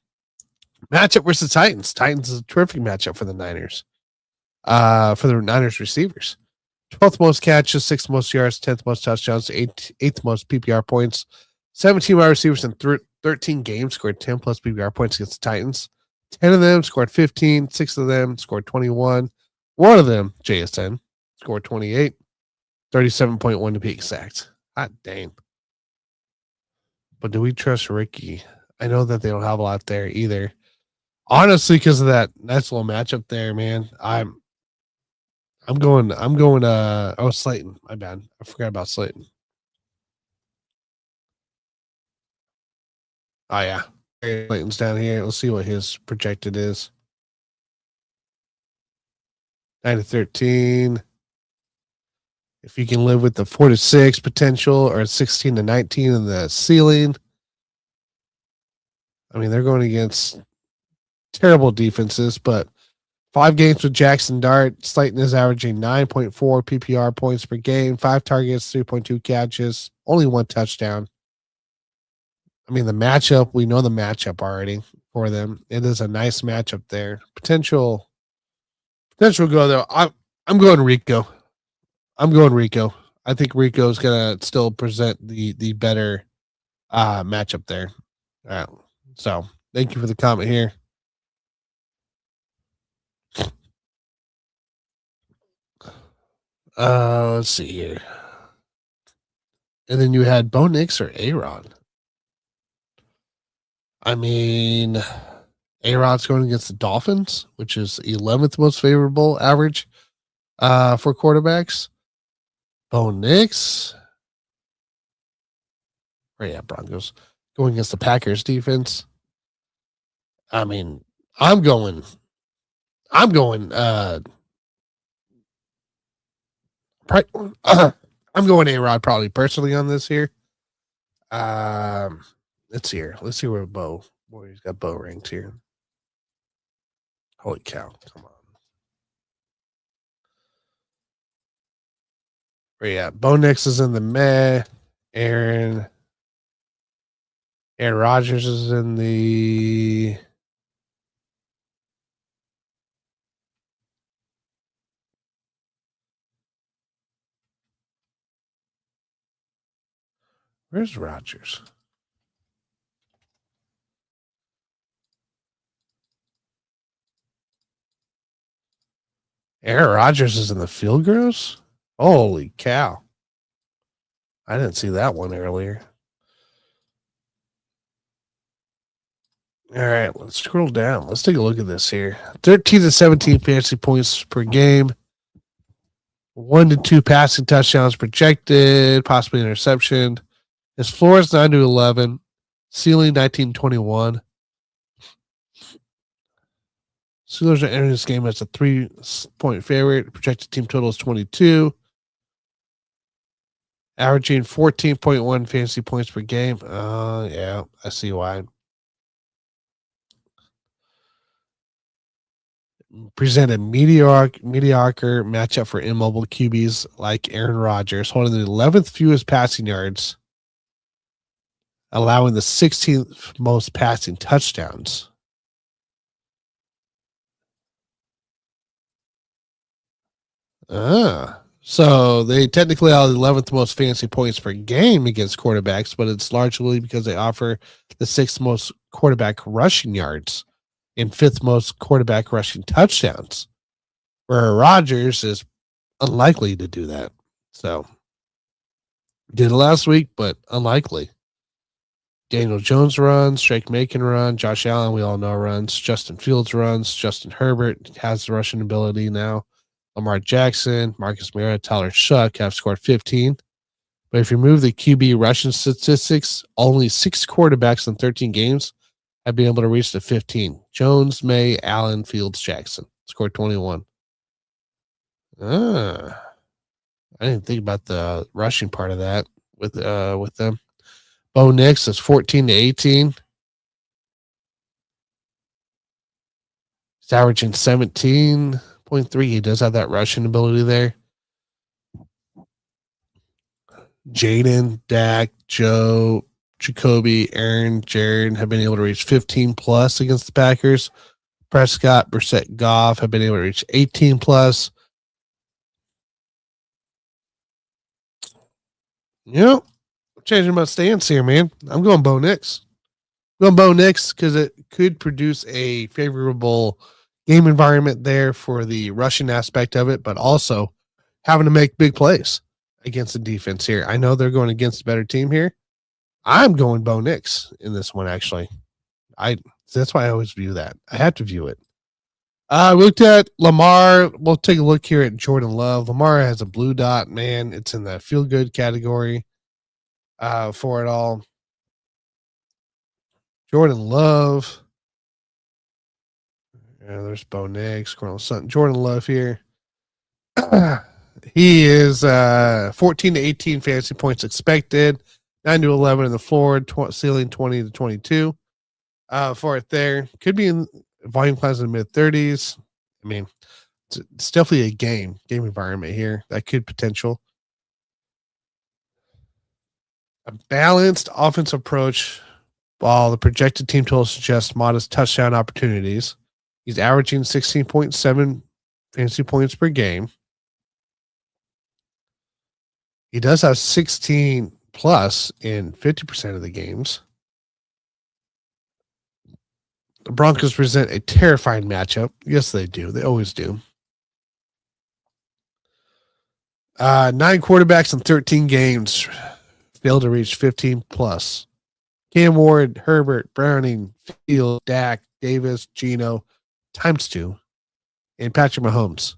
Matchup versus Titans. Titans is a terrific matchup for the Niners. For the Niners receivers. 12th most catches, 6th most yards, 10th most touchdowns, 8th most PPR points. 17 wide receivers in 13 games scored 10 plus PPR points against the Titans. 10 of them scored 15. 6 of them scored 21. One of them, JSN, scored 28. 37.1 to be exact. Hot dang. But do we trust Ricky? I know that they don't have a lot there either. Honestly, because of that nice little matchup there, man. I'm going Slayton. My bad. I forgot about Slayton. Oh yeah. Slayton's down here. Let's see what his projected is. 9 to 13. If you can live with the 4 to 6 potential or 16 to 19 in the ceiling. I mean, they're going against terrible defenses, but 5 games with Jackson Dart. Slayton is averaging 9.4 PPR points per game, 5 targets, 3.2 catches, only 1 touchdown. I mean, the matchup, we know the matchup already for them. It is a nice matchup there. Potential go there. I'm going Rico. I think Rico's going to still present the better matchup there. All right. So thank you for the comment here. Let's see here. And then you had Bo Nix or A-Rod. I mean, A-Rod's going against the Dolphins, which is 11th most favorable average for quarterbacks. Bo Nix. Right, yeah, Broncos. Going against the Packers defense. I mean, I'm going I'm going A-Rod probably personally on this here. Let's see here. Let's see where he's got Bo ranked here. Holy cow. Come on. Where you at? Bo Nix is in the meh. Aaron Rodgers is in the where's Rodgers? Aaron Rodgers is in the field goals? Holy cow. I didn't see that one earlier. All right, let's scroll down. Let's take a look at this here. 13 to 17 fantasy points per game. 1 to 2 passing touchdowns projected, possibly interception. His floor is 9 to 11. Ceiling 19-21. Steelers are entering this game as a 3-point favorite. Projected team total is 22. Averaging 14.1 fantasy points per game. Yeah, I see why. Presented mediocre matchup for immobile QBs like Aaron Rodgers, holding the 11th fewest passing yards, allowing the 16th most passing touchdowns. So they technically are the 11th most fantasy points per game against quarterbacks, but it's largely because they offer the 6th most quarterback rushing yards and 5th most quarterback rushing touchdowns, where Rodgers is unlikely to do that. So did it last week, but unlikely. Daniel Jones runs, Drake May can run, Josh Allen, we all know runs, Justin Fields runs, Justin Herbert has the rushing ability now. Lamar Jackson, Marcus Mariota, Tyler Shuck have scored 15. But if you remove the QB rushing statistics, only 6 quarterbacks in 13 games have been able to reach the 15. Jones, May, Allen, Fields, Jackson scored 21. I didn't think about the rushing part of that with them. Bo Nix is 14 to 18. He's averaging 17.3. He does have that rushing ability there. Jaden, Dak, Joe, Jacoby, Aaron, Jared have been able to reach 15 plus against the Packers. Prescott, Brissett, Goff have been able to reach 18 plus. Yep. I'm changing my stance here, man. I'm going Bo Nix. I'm going Bo Nix because it could produce a favorable game environment there for the rushing aspect of it, but also having to make big plays against the defense here. I know they're going against a better team here. I'm going Bo Nix in this one, actually. That's why I always view that. I have to view it. We looked at Lamar. We'll take a look here at Jordan Love. Lamar has a blue dot, man. It's in the feel-good category for it all. Jordan Love. Yeah, there's Bo Nix, Cornell Sutton. Jordan Love here. He is 14 to 18 fantasy points expected, 9 to 11 in the floor, ceiling 20 to 22 for it there. Could be in volume class in the mid 30s. I mean, it's definitely a game environment here that could potential. A balanced offensive approach, while the projected team total suggests modest touchdown opportunities. He's averaging 16.7 fantasy points per game. He does have 16 plus in 50% of the games. The Broncos present a terrifying matchup. Yes, they do. They always do. 9 quarterbacks in 13 games failed to reach 15 plus. Cam Ward, Herbert, Browning, Field, Dak, Davis, Geno, times 2, and Patrick Mahomes.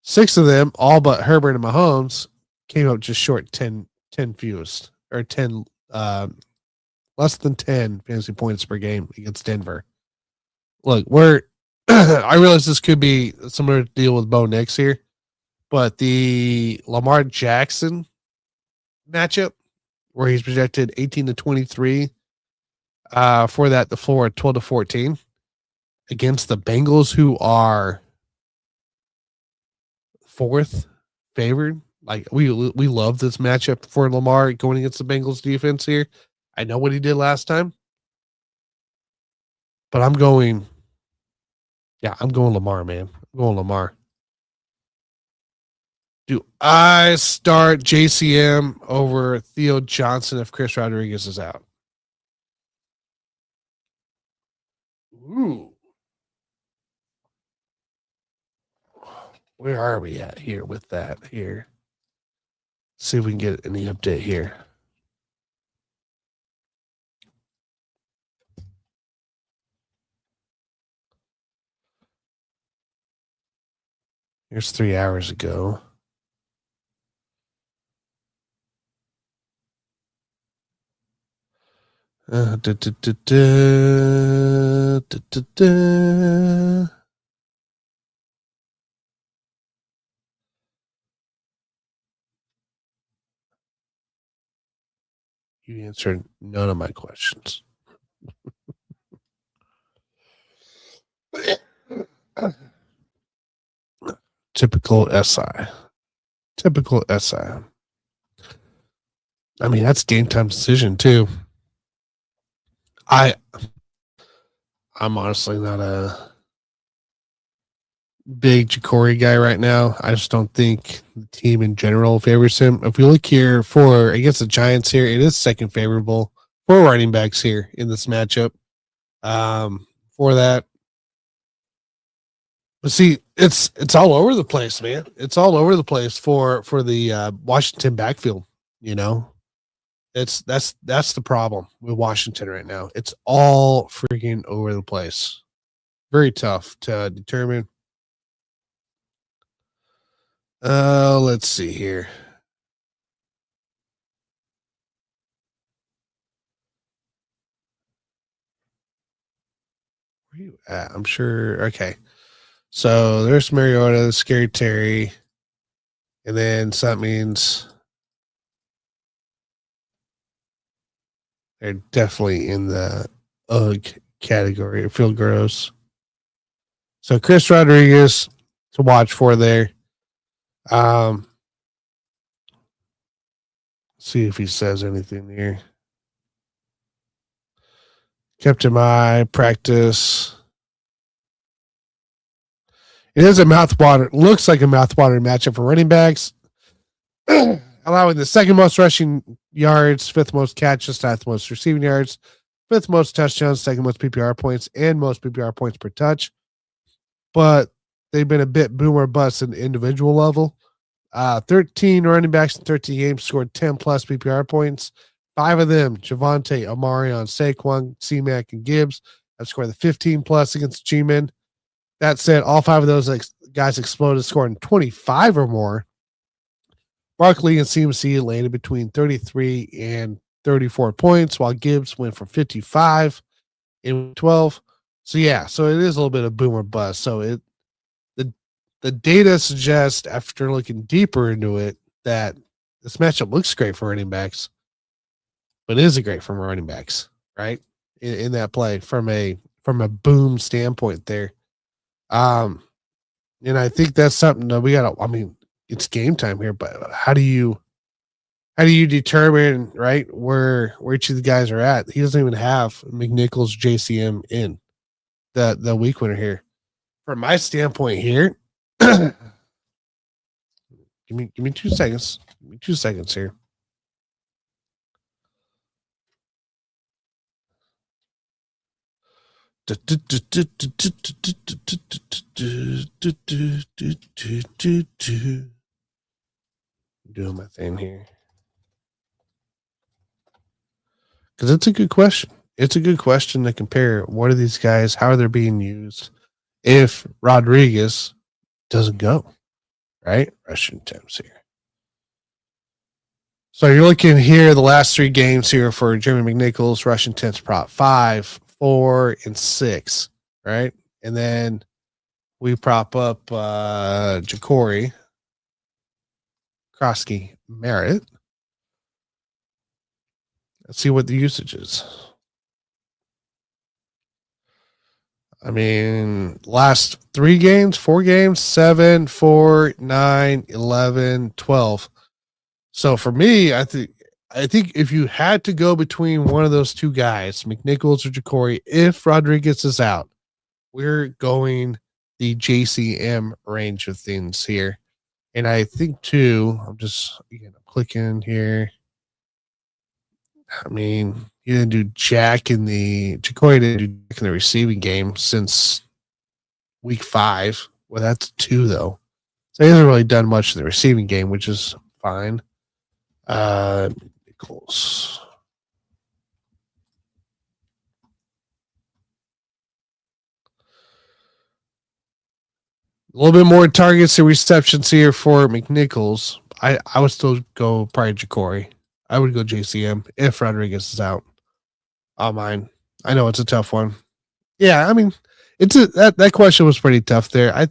6 of them, all but Herbert and Mahomes, came up just short 10 fewest, or 10 less than 10 fantasy points per game against Denver. Look, I realize this could be similar to deal with Bo Nix here, but the Lamar Jackson matchup where he's projected 18 to 23 for that, the floor at 12 to 14 against the Bengals, who are 4th favored. Like we love this matchup for Lamar going against the Bengals defense here. I know what he did last time, but I'm going Lamar, man. I'm going Lamar. Do I start JCM over Theo Johnson if Chris Rodriguez is out? Ooh. Where are we at here with that here? See if we can get any update here. Here's 3 hours ago. You answered none of my questions. Typical SI. I mean, that's game time decision too. I'm honestly not a big Jacory guy right now. I just don't think the team in general favors him. If we look here for against the Giants here, it is second favorable for running backs here in this matchup. For that. But see, it's all over the place, man. It's all over the place for the Washington backfield, you know. That's the problem with Washington right now. It's all freaking over the place. Very tough to determine. Let's see here. Where are you at? I'm sure. Okay. So there's Mariota, Scary Terry, and then so that means they're definitely in the ugh category. It feels gross. So Chris Rodriguez to watch for there. See if he says anything here. Kept in my practice. It is a mouthwater. Looks like a mouthwatering matchup for running backs. Allowing the second most rushing yards, fifth most catches, ninth most receiving yards, fifth most touchdowns, second most PPR points, and most PPR points per touch. But they've been a bit boomer bust in the individual level. 13 running backs in 13 games scored 10 plus PPR points. 5 of them, Javonte, Omarion, Saquon, C-Mac, and Gibbs, have scored the 15 plus against G-Men. That said, all 5 of those guys exploded, scoring 25 or more. Barkley and CMC landed between 33 and 34 points, while Gibbs went for 55 in 12. So yeah, so it is a little bit of boomer bust. So the data suggests, after looking deeper into it, that this matchup looks great for running backs, but it isn't great for running backs, right? In that play from a boom standpoint there. And I think that's something that we gotta, I mean, it's game time here, but how do you determine, right, where each of the guys are at? He doesn't even have McNichols, JCM in the week winner here. From my standpoint here, give me 2 seconds. Give me 2 seconds here. Doing my thing here. Because it's a good question. It's a good question to compare. What are these guys? How are they being used? If Rodriguez doesn't go, right? Rushing attempts here. So you're looking here, the last 3 games here for Jeremy McNichols, rushing attempts prop 5, 4, and 6, right? And then we prop up Jacory, Krosky, Merritt. Let's see what the usage is. I mean, last 3 games, 4 games, 7, 4, 9, 11, 12. So for me, I think if you had to go between one of those 2 guys, McNichols or Jacory, if Rodriguez is out, we're going the JCM range of things here. And I think too, I'm clicking here. I mean, you didn't do Jack in the Jacory didn't do Jack in the receiving game since week 5. Well, that's 2 though. So he hasn't really done much in the receiving game, which is fine. Nichols. A little bit more targets and receptions here for McNichols. I would still go probably Jacory. I would go JCM if Rodriguez is out. On mine. I know it's a tough one. Yeah, I mean, that question was pretty tough there. I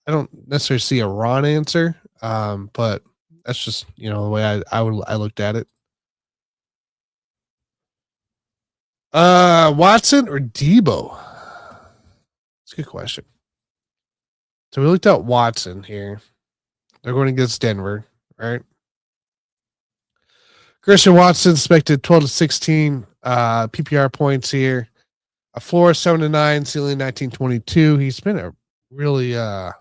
don't necessarily see a Ron answer, but that's just the way I looked at it. Watson or Debo? It's a good question. So we looked at Watson here. They're going against Denver, right? Christian Watson expected 12 to 16 PPR points here. A floor 7 to 9, ceiling 1922. He's been a really I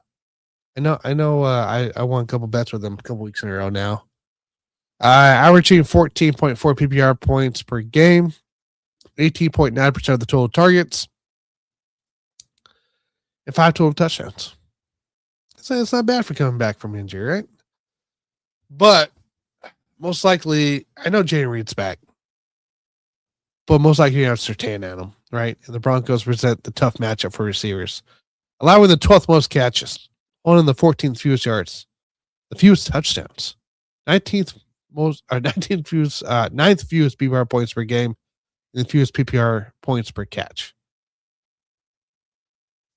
won a couple bets with him a couple weeks in a row now. Averaging 14.4 PPR points per game, 18.9% of the total targets, and 5 total touchdowns. So it's not bad for coming back from injury, right? But most likely, I know Jay Reed's back, but most likely you have Surtain at him, right? And the Broncos present the tough matchup for receivers, allowing the 12th most catches, owning the 14th fewest yards, the fewest touchdowns, 19th most, or 19th fewest, 9th fewest PPR points per game, and the fewest PPR points per catch.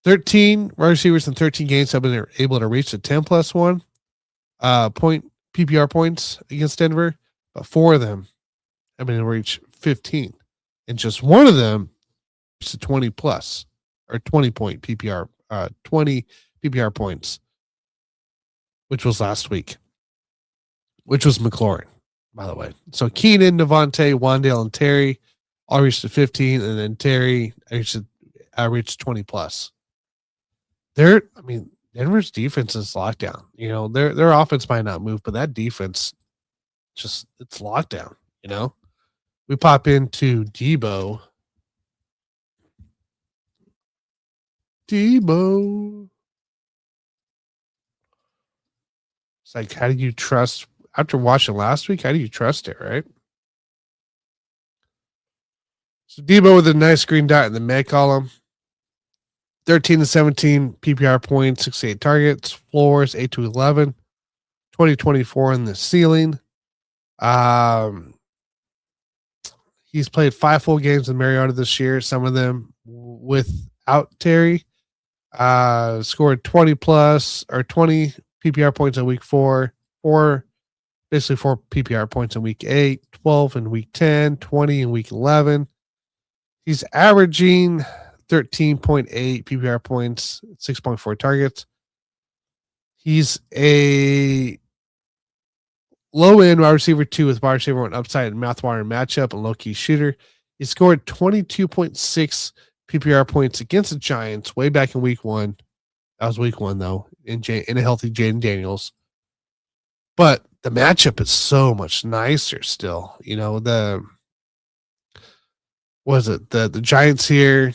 13 wide receivers in 13 games have been able to reach the 10+1 point PPR points against Denver, but 4 of them have been able to reach 15, and just one of them reached the 20 plus or 20 point PPR, 20 PPR points, which was last week, which was McLaurin, by the way. So Keenan, Devontae, Wandale, and Terry all reached the 15, and then Terry reached 20 plus. Denver's defense is locked down. You know, their offense might not move, but that defense it's locked down, you know. We pop into Debo. It's like, how do you trust after watching last week? How do you trust it, right? So Debo with a nice green dot in the May column. 13 to 17 PPR points, 68 targets, floors 8 to 11, 20-24 in the ceiling. He's played 5 full games in Mariota this year, some of them without Terry. Scored 20 plus or 20 PPR points in week 4, 4 PPR points in week 8, 12 in week 10, 20 in week 11. He's averaging 13.8 PPR points, 6.4 targets. He's a low end wide receiver 2 with wide receiver 1 upside and mouthwatering matchup and low key shooter. He scored 22.6 PPR points against the Giants way back in week 1. That was week 1 though, in a healthy Jaden Daniels. But the matchup is so much nicer still. You know, the Giants here,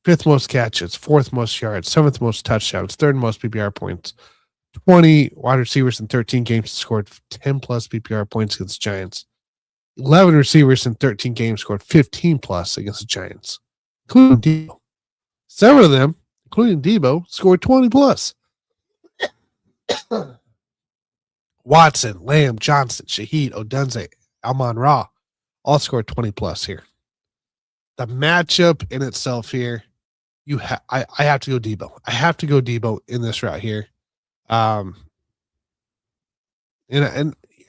5th most catches, 4th most yards, 7th most touchdowns, 3rd most PPR points. 20 wide receivers in 13 games scored 10 plus PPR points against the Giants. 11 receivers in 13 games scored 15 plus against the Giants, including Debo. 7 of them, including Debo, scored 20 plus. Watson, Lamb, Johnson, Shaheed, Odunze, Amon-Ra all scored 20 plus here. The matchup in itself here, I have to go Debo. I have to go Debo in this route here. And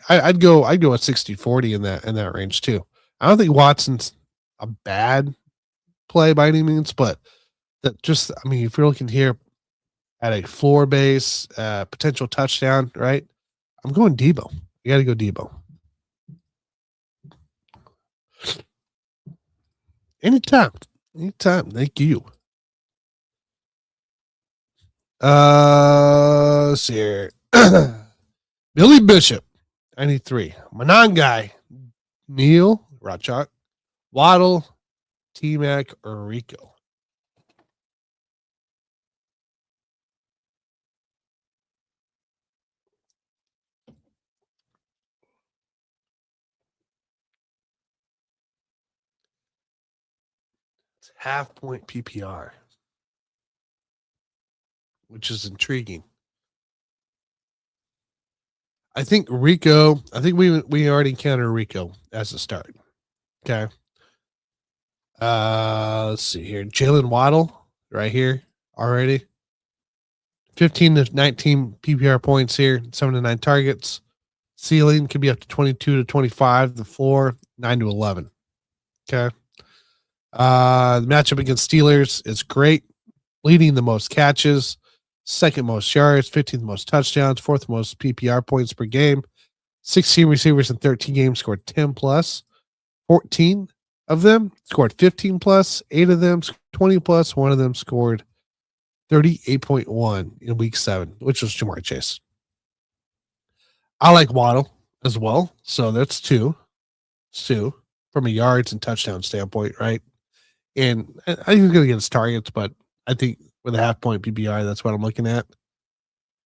I'd go a 60-40 in that range too. I don't think Watson's a bad play by any means, but if you're looking here at a floor base, potential touchdown, right? I'm going Debo. You got to go Debo. Anytime. Thank you. Let's see here. Billy Bishop, 93. Monangai, Neil, Rotchak, Waddle, T-Mac, or Rico. It's half point PPR, which is intriguing. I think we already encountered Rico as a start. Okay. Let's see here. Jalen Waddle right here already. 15 to 19 PPR points here, 7 to 9 targets. Ceiling could be up to 22 to 25. The floor, 9 to 11. Okay. The matchup against Steelers is great. Leading the most catches, 2nd most yards, 15th most touchdowns, 4th most PPR points per game. 16 receivers in 13 games scored 10 plus. 14 of them scored 15 plus. 8 of them 20 plus. 1 of them scored 38.1 in week 7, which was Jamar Chase. I like Waddle as well. So that's 2. It's 2 from a yards and touchdown standpoint, right? And I think he's going to get his targets, but I think with a half point PPR, that's what I'm looking at.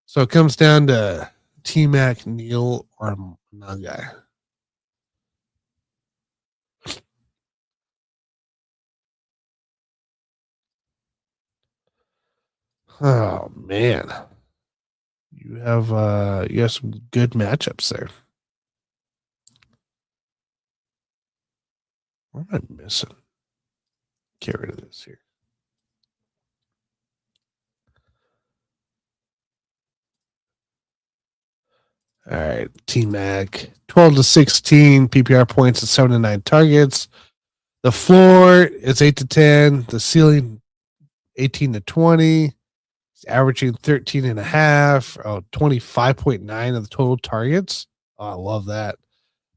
So it comes down to T-Mac, Neal, or Monangai. Oh man. You have some good matchups there. What am I missing? Get rid of this here. All right, T-Mac, 12 to 16 PPR points and 7 to 9 targets. The floor is 8 to 10. The ceiling, 18 to 20. He's averaging 13 and a half. 25.9 of the total targets. Oh, I love that.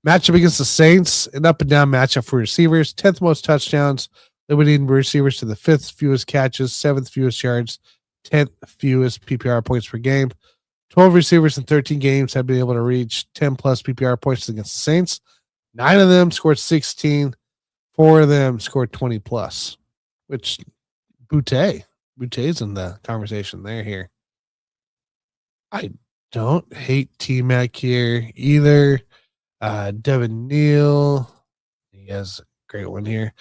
Matchup against the Saints, an up and down matchup for receivers. 10th most touchdowns, limiting receivers to the 5th fewest catches, 7th fewest yards, 10th fewest PPR points per game. 12 receivers in 13 games have been able to reach 10 plus PPR points against the Saints. 9 of them scored 16. 4 of them scored 20 plus, which Boute's in the conversation there here. I don't hate T-Mac here either. Devin Neal, he has a great one here.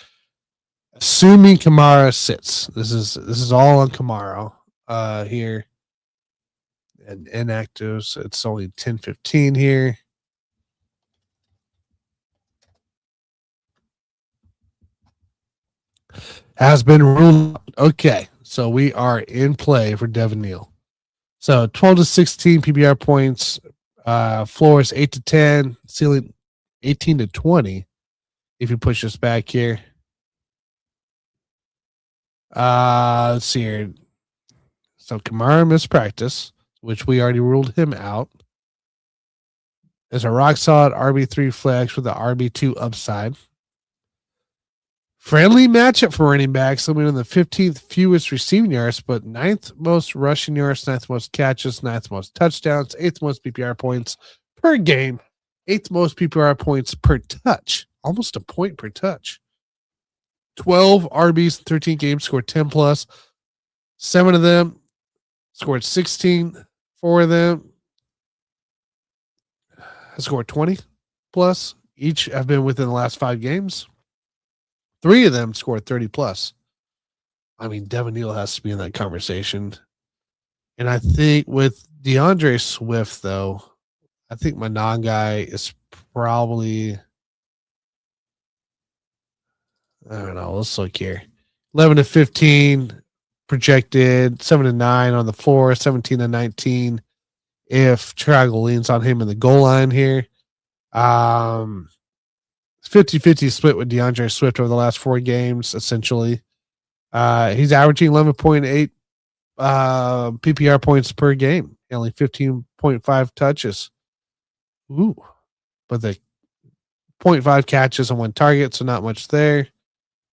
Assuming Kamara sits, this is all on Kamara here. And inactives, it's only 10-15 here. Has been ruled. Okay, so we are in play for Devin Neal. So 12 to 16 PPR points. Floors 8 to 10, ceiling 18 to 20. If you push us back here. Let's see here. So Kamara missed practice, which we already ruled him out. There's a rock solid RB3 flex with the RB2 upside. Friendly matchup for running backs, limited on the 15th fewest receiving yards, but 9th most rushing yards, 9th most catches, 9th most touchdowns, 8th most PPR points per game, 8th most PPR points per touch, almost a point per touch. 12 RBs in 13 games, scored 10 plus. 7 of them scored 16. 4 of them have scored 20 plus. Each have been within the last 5 games. 3 of them scored 30 plus. I mean, Devin Neal has to be in that conversation. And I think with DeAndre Swift, though, I think my non-guy is probably, I don't know, let's look here. 11 to 15 projected, 7 to 9 on the floor, 17 to 19 if Triangle leans on him in the goal line here. 50-50 split with DeAndre Swift over the last 4 games, essentially. He's averaging 11.8 PPR points per game, only 15.5 touches. Ooh, but the 0.5 catches on 1 target, so not much there,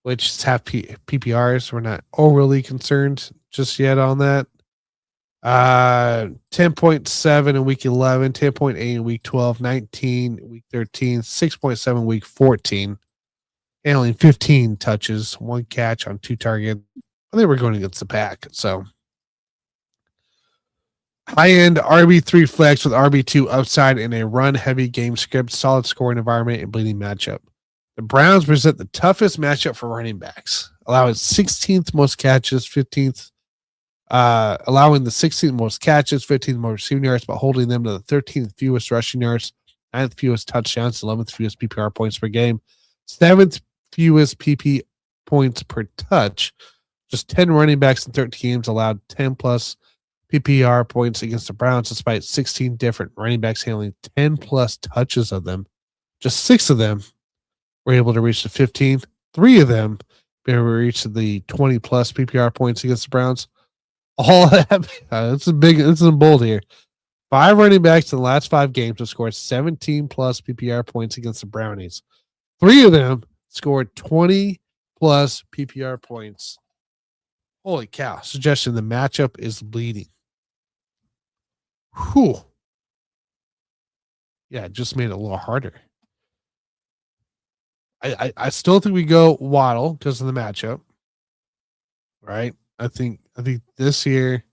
which is half PPRs. We're not overly concerned just yet on that. 10.7 in week 11, 10.8 in week 12, 19 week 13, 6.7 week 14, handling 15 touches, 1 catch on 2 targets. I think we're going against the pack. So high-end RB3 flex with RB2 upside in a run-heavy game script, solid scoring environment, and bleeding matchup. The Browns present the toughest matchup for running backs, allowing 16th most catches, 15th allowing the 16th most catches, 15th most receiving yards, but holding them to the 13th fewest rushing yards, 9th fewest touchdowns, 11th fewest PPR points per game, 7th fewest PP points per touch. Just 10 running backs in 13 games allowed 10 plus PPR points against the Browns, despite 16 different running backs handling 10 plus touches of them. Just 6 of them were able to reach the 15. 3 of them were able to reach the 20 plus PPR points against the Browns. All that, it's a bold here. 5 running backs in the last 5 games have scored 17 plus PPR points against the Brownies. 3 of them scored 20 plus PPR points. Holy cow. Suggestion the matchup is bleeding. Whew. Yeah, it just made it a little harder. I still think we go Waddle because of the matchup. Right? I think this year,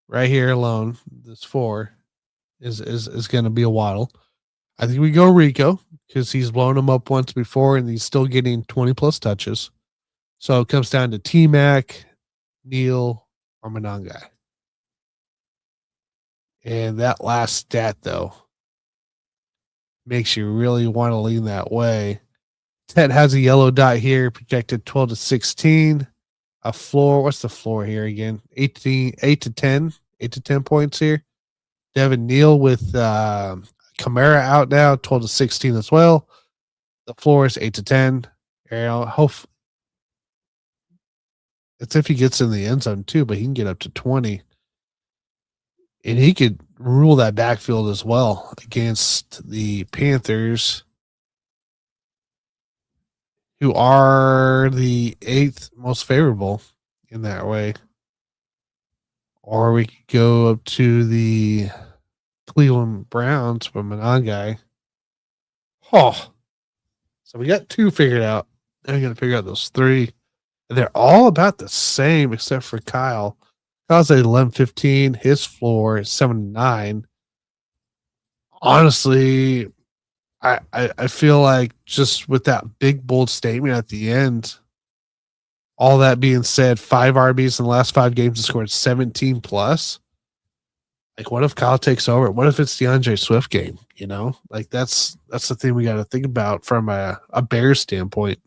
right here alone, this 4 is going to be a Waddle. I think we go Rico because he's blown him up once before and he's still getting 20 plus touches. So it comes down to T-Mac, Neal, or Monangai. And that last stat, though, makes you really want to lean that way. Ted has a yellow dot here, projected 12 to 16. A floor. What's the floor here again? 8 to 10. 8 to 10 points here. Devin Neal with Kamara out now, 12 to 16 as well. The floor is 8 to 10. Hope it's if he gets in the end zone too, but he can get up to 20. And he could rule that backfield as well against the Panthers, who are the 8th most favorable in that way. Or we could go up to the Cleveland Browns with Monangai. Oh, so we got 2 figured out. Now we got to figure out those 3. They're all about the same except for Kyle. Kyle's at 11-15. His floor is 7-9. Honestly, I feel like just with that big bold statement at the end, all that being said, 5 RBs in the last 5 games and scored 17 plus. Like, what if Kyle takes over? What if it's the DeAndre Swift game? You know, like that's the thing we got to think about from a Bears standpoint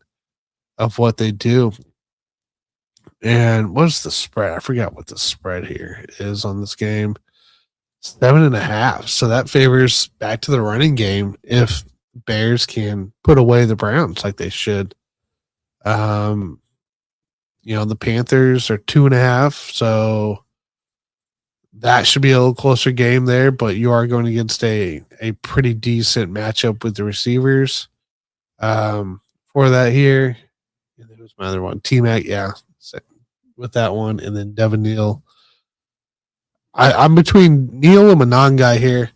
of what they do. And what's the spread? I forgot what the spread here is on this game. 7.5. So that favors back to the running game if Bears can put away the Browns like they should. The Panthers are 2.5. So that should be a little closer game there, but you are going against a pretty decent matchup with the receivers. For that here, there was my other one. T-Mac, yeah. With that one, and then Devin Neal. I'm between Neal and Monangai here.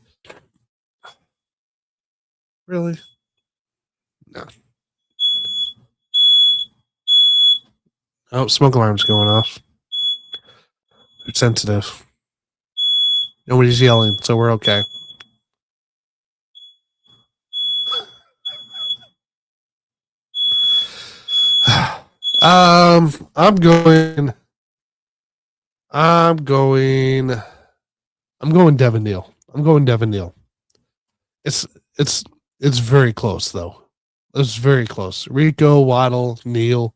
Really? No. Oh, smoke alarm's going off. It's sensitive. Nobody's yelling, so we're okay. I'm going Devin Neal. I'm going Devin Neal. It's very close though. It's very close. Rico, Waddle, Neal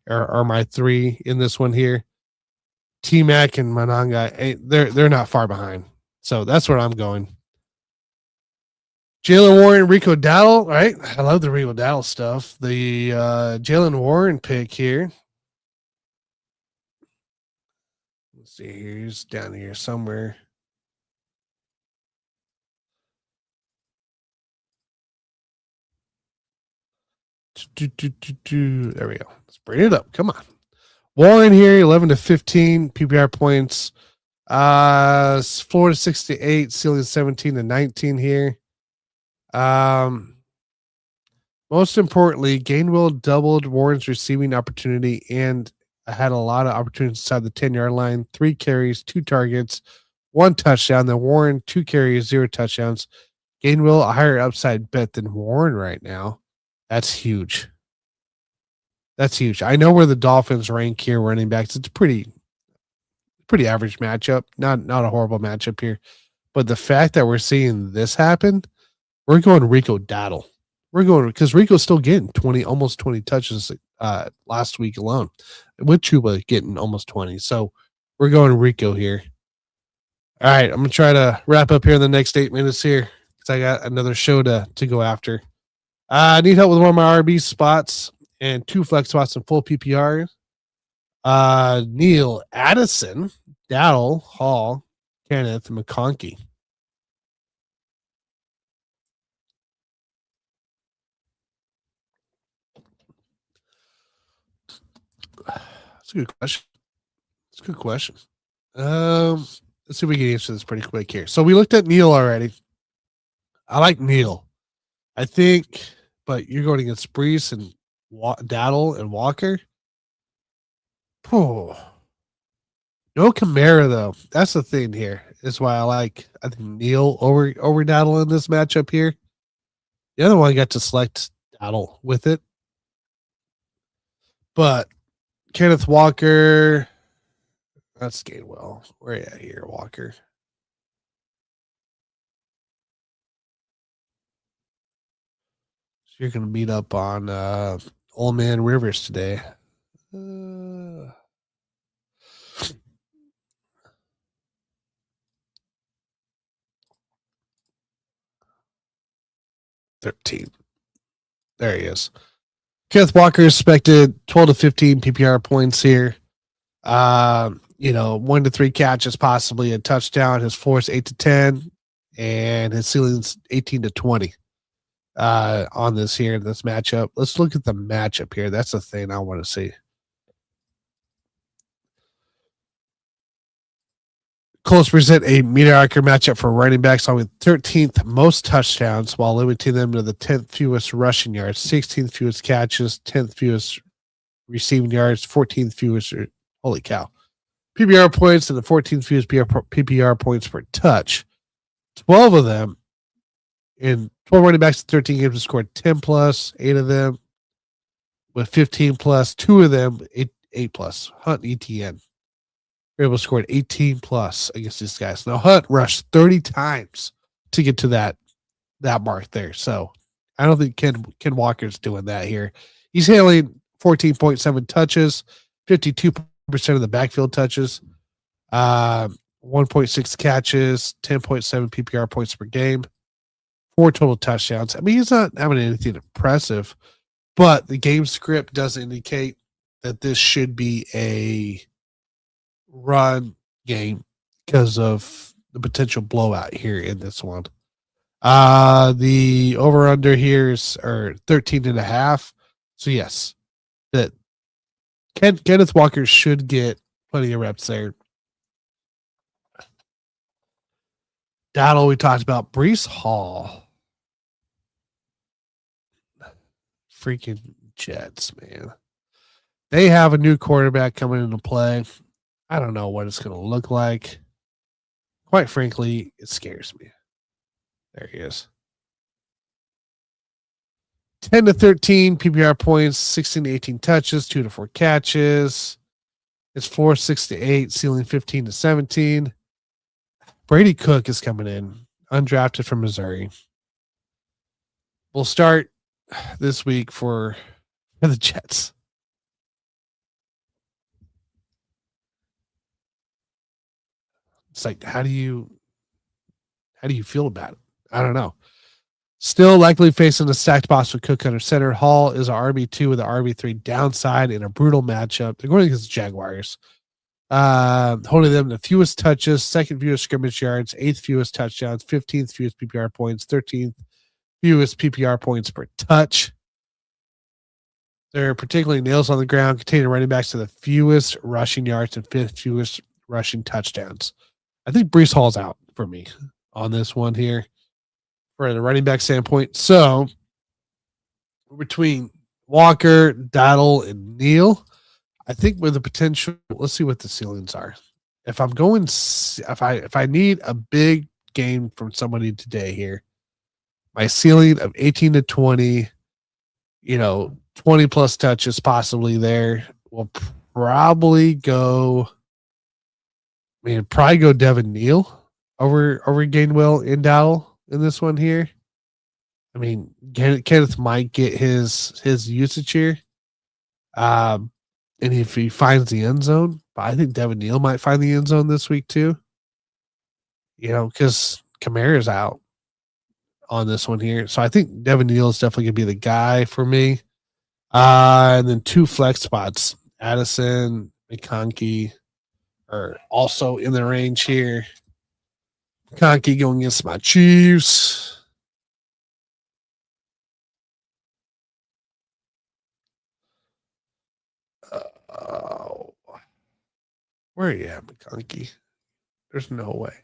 are my 3 in this one here. T-Mac and Monangai, they're not far behind. So that's where I'm going. Jalen Warren, Rico Dowdle, right? I love the Rico Dowdle stuff. The Jalen Warren pick here. Let's see, he's down here somewhere. There we go. Let's bring it up. Come on. Warren here, 11 to 15 PPR points. Florida 6 to 8, ceiling 17 to 19 here. Most importantly, Gainwell doubled Warren's receiving opportunity and had a lot of opportunities inside the 10-yard line. 3 carries, 2 targets, 1 touchdown. Then Warren, 2 carries, 0 touchdowns. Gainwell, a higher upside bet than Warren right now. That's huge. That's huge. I know where the Dolphins rank here running backs. It's a pretty average matchup. Not a horrible matchup here. But the fact that we're seeing this happen, we're going Rico Dowdle. We're going because Rico's still getting almost 20 touches last week alone, with Chuba getting almost 20. So we're going Rico here. All right, I'm gonna try to wrap up here in the next 8 minutes here because I got another show to go after. I need help with one of my RB spots and 2 flex spots in full PPR. Neal, Addison, Dowdle, Hall, Kenneth, and McConkey. That's a good question. That's a good question. Let's see if we can answer this pretty quick here. So we looked at Neal already. I like Neal. I think, but you're going against Brees and Dowdle and Walker. Oh. No Kamara though. That's the thing here. Is why I think Neal over Dowdle in this matchup here. The other one got to select Dowdle with it. But Kenneth Walker, That's Gainwell. Where you at here, Walker? So you're going to meet up on Old Man Rivers today. 13. There he is. Kenneth Walker expected 12 to 15 PPR points here. 1 to 3 catches, possibly a touchdown. His floor is 8 to 10, and his ceiling's 18 to 20 on this matchup. Let's look at the matchup here. That's the thing I want to see. Colts present a mediocre matchup for running backs, on with 13th most touchdowns while limiting them to the 10th fewest rushing yards, 16th fewest catches, 10th fewest receiving yards, 14th fewest. Holy cow. PPR points and the 14th fewest PPR points per touch. 12 of them in 12 running backs in 13 games have scored 10 plus, 8 of them with 15 plus, 2 of them 8 plus. Hunt and ETN. Able to score 18 plus against these guys. Now Hunt rushed 30 times to get to that mark there. So I don't think Ken Walker's doing that here. He's handling 14.7 touches, 52% of the backfield touches, 1.6 catches, 10.7 PPR points per game, 4 total touchdowns. I mean, he's not having anything impressive, but the game script does indicate that this should be a run game because of the potential blowout here in this one. The over under here is 13.5. So yes, that Kenneth Walker should get plenty of reps there. Dowdle, we talked about. Breece Hall. Freaking Jets, man. They have a new quarterback coming into play. I don't know what it's going to look like. Quite frankly, it scares me. There he is. 10 to 13 PPR points, 16 to 18 touches, 2 to 4 catches. It's 4, 6 to 8, ceiling 15 to 17. Brady Cook is coming in, undrafted from Missouri. We'll start this week for the Jets. It's like, how do you feel about it? I don't know. Still likely facing a stacked box with Cook under center. Hall is a RB2 with an RB3 downside in a brutal matchup. They're going against the Jaguars. Holding them the fewest touches, second fewest scrimmage yards, 8th fewest touchdowns, 15th fewest PPR points, 13th fewest PPR points per touch. They're particularly nails on the ground, containing running backs to the fewest rushing yards and 5th fewest rushing touchdowns. I think Breece Hall's out for me on this one here for the running back standpoint. So between Walker, Dowdle, and Neal, I think with the potential, let's see what the ceilings are. If I need a big game from somebody today here, my ceiling of 18 to 20, 20 plus touches possibly there, will probably go Devin Neal over Gainwell and Dowdle in this one here. I mean, Kenneth might get his usage here. And if he finds the end zone, but I think Devin Neal might find the end zone this week too. Because Kamara's out on this one here. So I think Devin Neal is definitely going to be the guy for me. And then 2 flex spots, Addison, McConkey, are also in the range here. McConkey going against my Chiefs. Where are you at, McConkey? There's no way.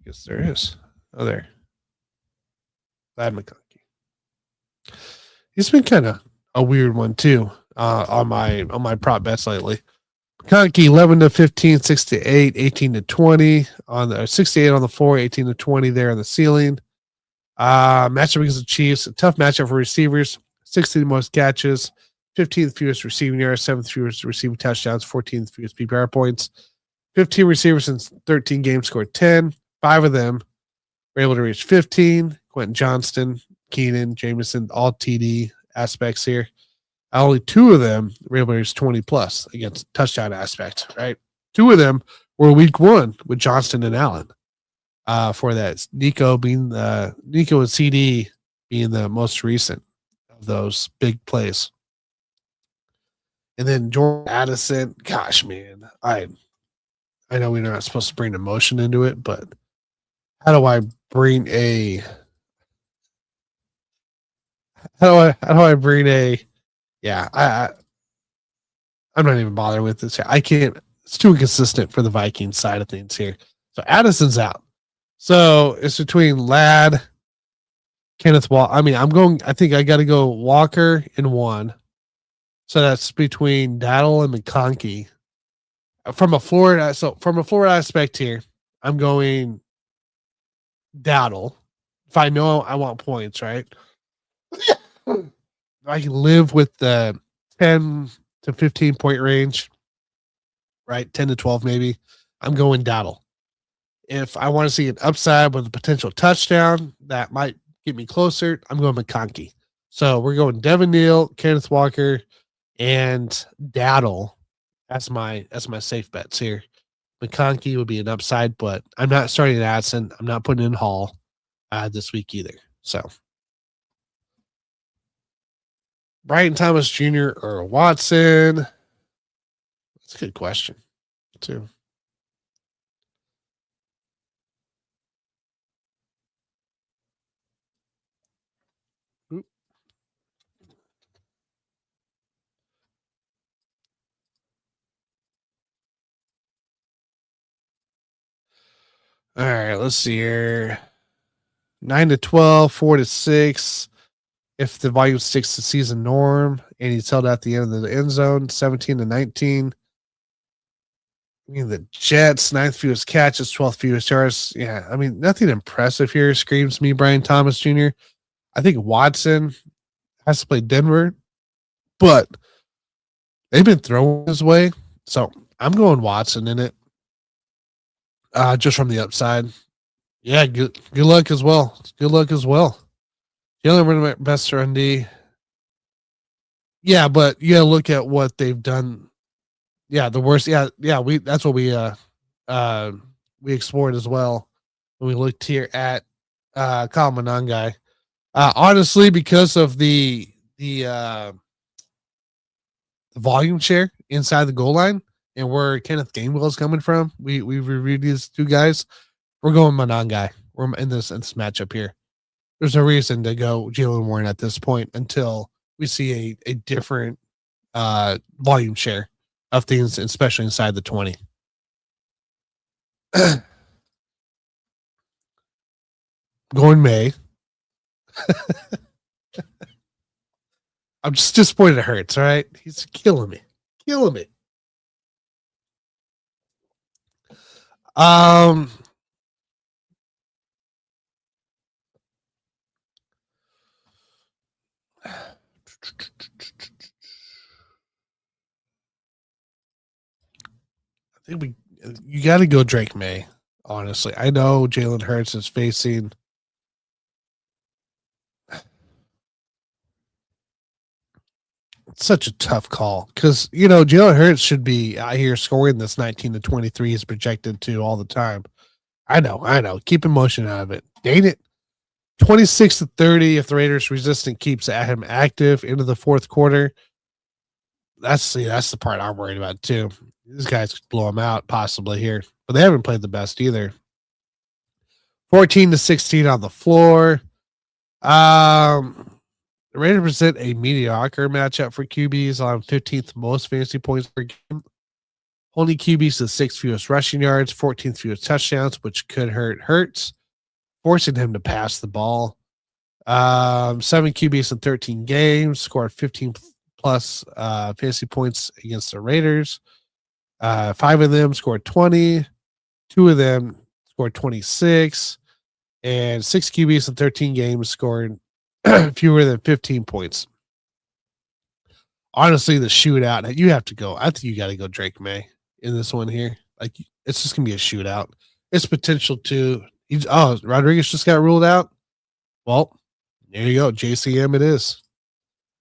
Yes, there is. Oh, there. Glad McConkey. He's been kind of a weird one too on my prop bets lately. McConkey 11 to 15, 6 to 8, 18 to 20 on the 68 on the floor, 18 to 20 there on the ceiling. Matchup against the Chiefs, a tough matchup for receivers. 60 most catches, 15th fewest receiving yards, 7th fewest receiving touchdowns, 14th fewest PPR points. 15 receivers in 13 games scored 10. 5 of them were able to reach 15. Quentin Johnston, Keenan, Jameson, all TD aspects here. Only 2 of them were able to reach 20 plus against touchdown aspect, right? 2 of them were week 1 with Johnston and Allen. For that, Nico and CD being the most recent of those big plays. And then Jordan Addison, gosh, man, I know we're not supposed to bring emotion into it, but how do I bring a yeah, I'm not even bothering with this here. I can't, it's too inconsistent for the Vikings side of things here. So Addison's out. So it's between Ladd, Kenneth Walker. I think I got to go Walker in 1. So that's between Daddle and McConkey. From a Florida aspect here, I'm going Daddle. If I know I want points, right? I can live with the 10 to 15 point range, right? 10 to 12 maybe. I'm going Daddle. If I want to see an upside with a potential touchdown that might get me closer, I'm going McConkey. So we're going Devin Neal, Kenneth Walker, and Daddle as my safe bets here. McConkey would be an upside, but I'm not starting Addison. I'm not putting in Hall this week either. So Brian Thomas Jr. or Watson? That's a good question, too. All right, let's see here. 9 to 12, 4 to 6. If the volume sticks to season norm and he's held at the end of the end zone, 17 to 19. I mean, the Jets, 9th fewest catches, 12th fewest yards. Yeah, I mean, nothing impressive here screams me Brian Thomas Jr. I think Watson has to play Denver, but they've been throwing his way. So I'm going Watson in it. Just from the upside. Yeah, good luck as well. Good luck as well. Jalen best run D. Yeah, but you gotta look at what they've done. Yeah, the worst. Yeah, that's what we explored as well when we looked here at Kyle Monangai. Honestly, because of the volume share inside the goal line and where Kenneth Gainwell is coming from, we reviewed these 2 guys. We're going Monangai. We're in this matchup here. There's no reason to go Jalen Warren at this point until we see a different volume share of things, especially inside the 20. Going May. I'm just disappointed it hurts, all right? He's killing me. I think you got to go Drake May. Honestly, I know Jalen Hurts is facing. It's such a tough call because Jalen Hurts should be out here scoring this 19 to 23 is projected to all the time. I know. Keep emotion out of it. Dang it. 26 to 30 if the Raiders resistance keeps at him active into the 4th quarter. That's the part I'm worried about too. These guys could blow him out possibly here, but they haven't played the best either. 14 to 16 on the floor. The Raiders present a mediocre matchup for QBs on 15th most fantasy points per game. Only QBs to 6th fewest rushing yards, 14th fewest touchdowns, which could hurt Hurts, forcing him to pass the ball. 7 QBs in 13 games, scored 15 plus fantasy points against the Raiders. 5 of them scored 20. 2 of them scored 26. And 6 QBs in 13 games scored fewer than 15 points. honestly, the shootout, you have to go. I think you got to go Drake May in this one here. Like, it's just gonna be a shootout. It's potential to. Rodriguez just got ruled out. Well, there you go, JCM. It is.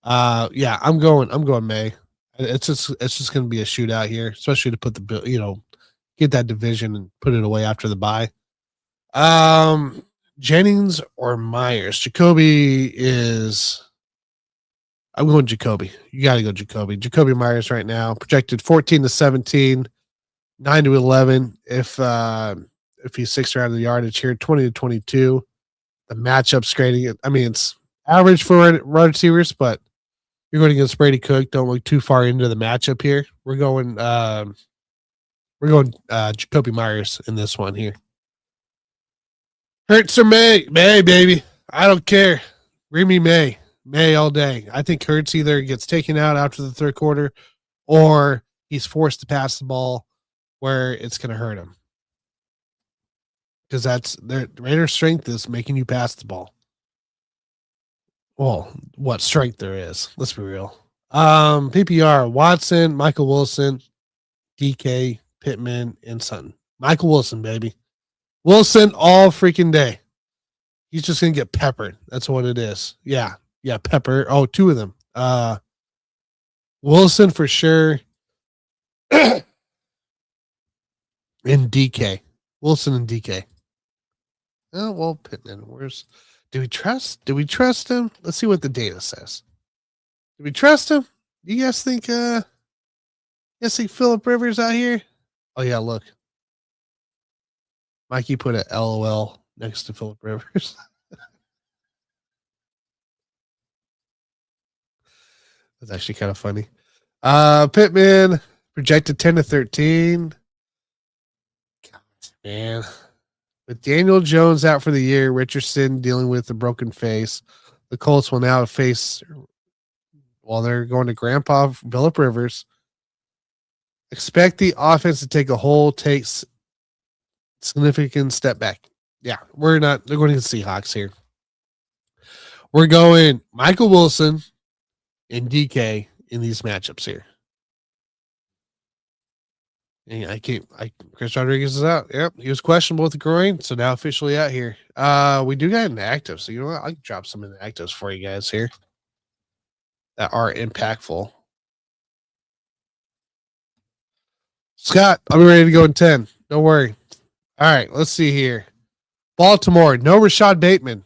Yeah, I'm going May. It's just gonna be a shootout here, especially to put get that division and put it away after the bye. Jennings or Myers? Jacoby is. I'm going Jacoby. You got to go Jacoby. Jacoby Myers right now projected 14-17, 9-11. If he's 6 around the yardage here, 20-22. The matchup's grading. I mean, it's average for wide receivers, but you're going against Brady Cook. Don't look too far into the matchup here. We're going Jacoby Myers in this one here. Hurts or May? May, baby. I don't care. Bring me May. May all day. I think Hurts either gets taken out after the third quarter or he's forced to pass the ball where it's going to hurt him. Because that's their Raiders' strength is making you pass the ball. Well, what strength there is. Let's be real. PPR, Watson, Michael Wilson, DK, Pittman, and Sutton. Michael Wilson, baby. Wilson all freaking day. He's just going to get peppered. That's what it is. Yeah, pepper. Oh, 2 of them. Wilson for sure. And DK. Wilson and DK. Oh, well, Pittman. Do we trust him? Let's see what the data says. Do we trust him? You guys think Phillip Rivers out here? Oh yeah, look. Mikey put a LOL next to Phillip Rivers. That's actually kind of funny. Pittman projected 10-13. God, man. With Daniel Jones out for the year, Richardson dealing with a broken face, the Colts will now face, while they're going to Grandpa Phillip Rivers. Expect the offense to take significant step back. Yeah, they're going to the Seahawks here. We're going Michael Wilson and DK in these matchups here. And Chris Rodriguez is out. Yep, he was questionable with the groin, so now officially out here. We do got inactive, so you know what? I can drop some inactives for you guys here that are impactful. Scott, I'll be ready to go in 10. Don't worry. All right, let's see here. Baltimore, no Rashad Bateman.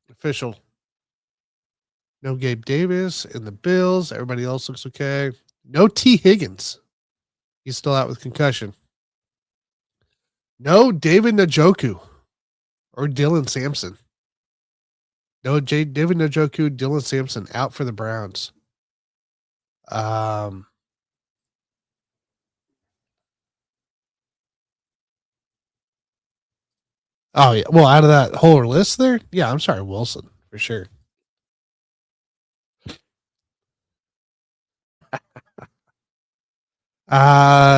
Official. No Gabe Davis in the Bills. Everybody else looks okay. No T. Higgins. He's still out with concussion. No David Njoku or Dylan Sampson. No David Njoku, Dylan Sampson out for the Browns. Oh yeah. Well, out of that whole list there, yeah, I'm sorry, Wilson for sure.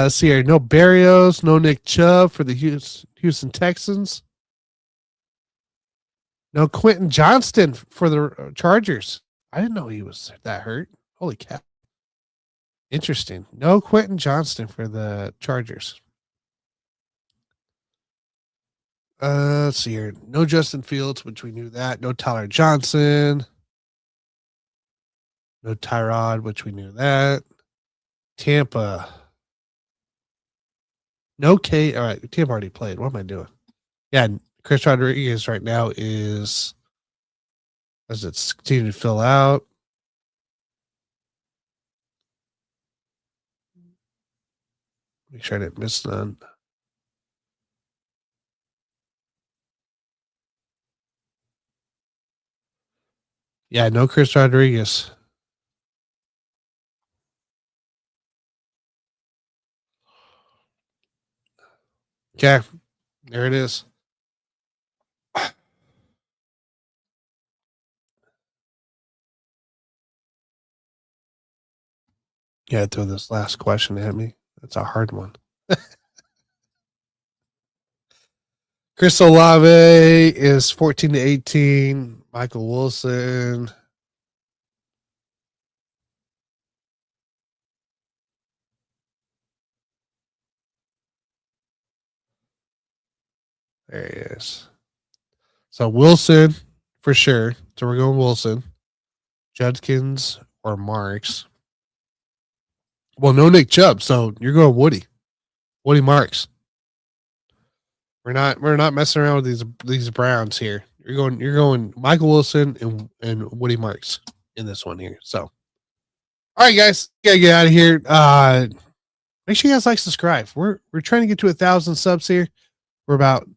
See here, no Barrios, no Nick Chubb for the Houston Texans. No Quentin Johnston for the Chargers. I didn't know he was that hurt. Holy cow. Interesting. No Quentin Johnston for the Chargers. Let's see here. No Justin Fields, which we knew that. No Tyler Johnson. No Tyrod, which we knew that. Tampa. No K. All right. Tampa already played. What am I doing? Yeah. Chris Rodriguez right now is, as it's continuing to fill out. Make sure I didn't miss none. Yeah, no Chris Rodriguez. Okay. There it is. Yeah, throw this last question at me. That's a hard one. Chris Olave is 14-18. Michael Wilson. There he is. So Wilson for sure. So we're going Wilson, Judkins, or Marks. Well, no Nick Chubb, so you're going Woody Marks. We're not messing around with these Browns here. You're going Michael Wilson and Woody Marks in this one here. So, all right, guys, gotta get out of here. Make sure you guys subscribe. We're trying to get to 1,000 subs here. We're about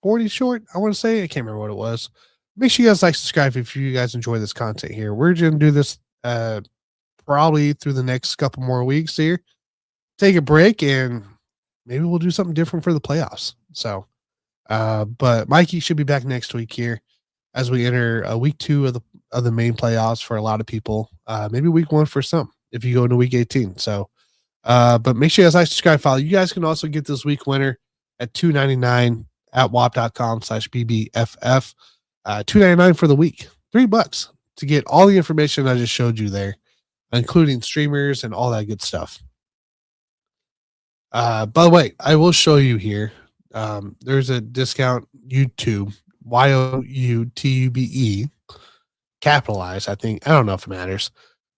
40 short, I want to say. I can't remember what it was. Make sure you guys subscribe if you guys enjoy this content here. We're going to do this probably through the next couple more weeks here. Take a break and maybe we'll do something different for the playoffs. So, but Mikey should be back next week here as we enter week 2 of the main playoffs for a lot of people. Maybe week 1 for some if you go into week 18. So, but make sure you guys subscribe, follow. You guys can also get this week winner at $2.99 at wap.com/BBFF. $2.99 for the week, $3 to get all the information I just showed you there, including streamers and all that good stuff. By the way, I will show you here. There's a discount YouTube, YOUTUBE, capitalized. I don't know if it matters,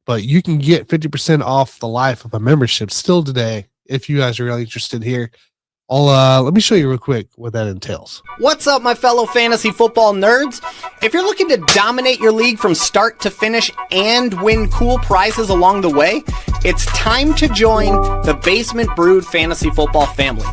but you can get 50% off the life of a membership still today if you guys are really interested here. Let me show you real quick what that entails. What's up, my fellow fantasy football nerds? If you're looking to dominate your league from start to finish and win cool prizes along the way, it's time to join the Basement Brewed Fantasy Football family.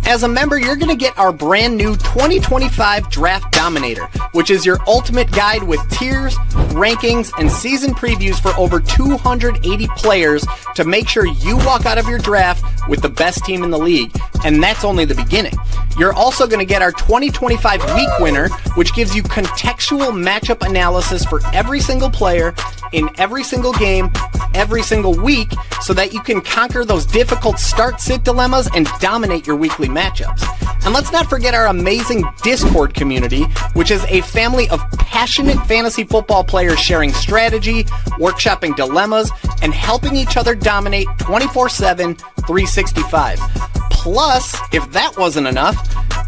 As a member, you're going to get our brand new 2025 Draft Dominator, which is your ultimate guide with tiers, rankings, and season previews for over 280 players to make sure you walk out of your draft with the best team in the league. And that's only the beginning. You're also going to get our 2025 Week Winner, which gives you contextual matchup analysis for every single player in every single game, every single week, so that you can conquer those difficult start-sit dilemmas and dominate your weekly matchups. And let's not forget our amazing Discord community, which is a family of passionate fantasy football players sharing strategy, workshopping dilemmas, and helping each other dominate 24/7, 365. Plus, if that wasn't enough,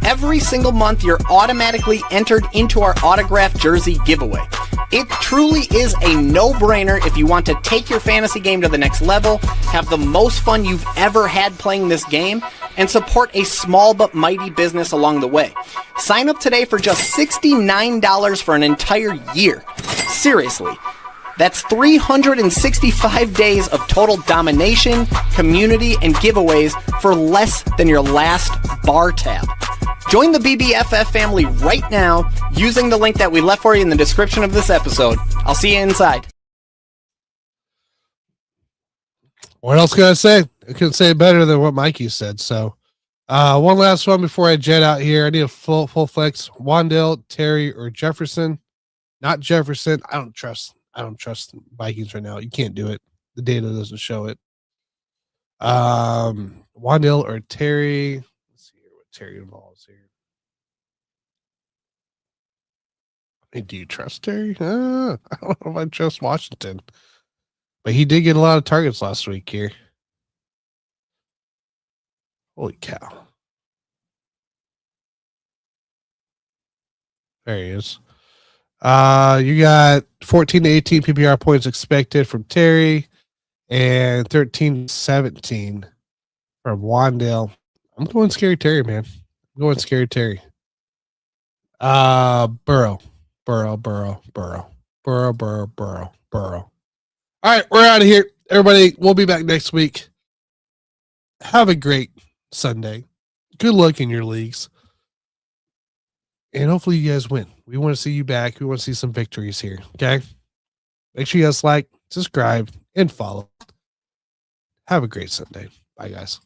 every single month you're automatically entered into our autographed jersey giveaway. It truly is a no-brainer if you want to take your fantasy game to the next level, have the most fun you've ever had playing this game, and support a small but mighty business along the way. Sign up today for just $69 for an entire year. Seriously. That's 365 days of total domination, community, and giveaways for less than your last bar tab. Join the BBFF family right now using the link that we left for you in the description of this episode. I'll see you inside. What else can I say? I couldn't say it better than what Mikey said. So, one last one before I jet out here. I need a full flex. Wandale, Terry, or Jefferson. Not Jefferson. I don't trust Vikings right now. You can't do it. The data doesn't show it. Wandale or Terry. Let's see here what Terry involves here. Hey, do you trust Terry? I don't know if I trust Washington. But he did get a lot of targets last week here. Holy cow. There he is. You got 14 to 18 PPR points expected from Terry and 13 to 17 from Wandale. I'm going Scary Terry, man. I'm going Scary Terry. Burrow. All right, we're out of here. Everybody, we'll be back next week. Have a great Sunday. Good luck in your leagues. And hopefully you guys win. We want to see you back. We want to see some victories here. Okay? Make sure you guys subscribe, and follow. Have a great Sunday. Bye, guys.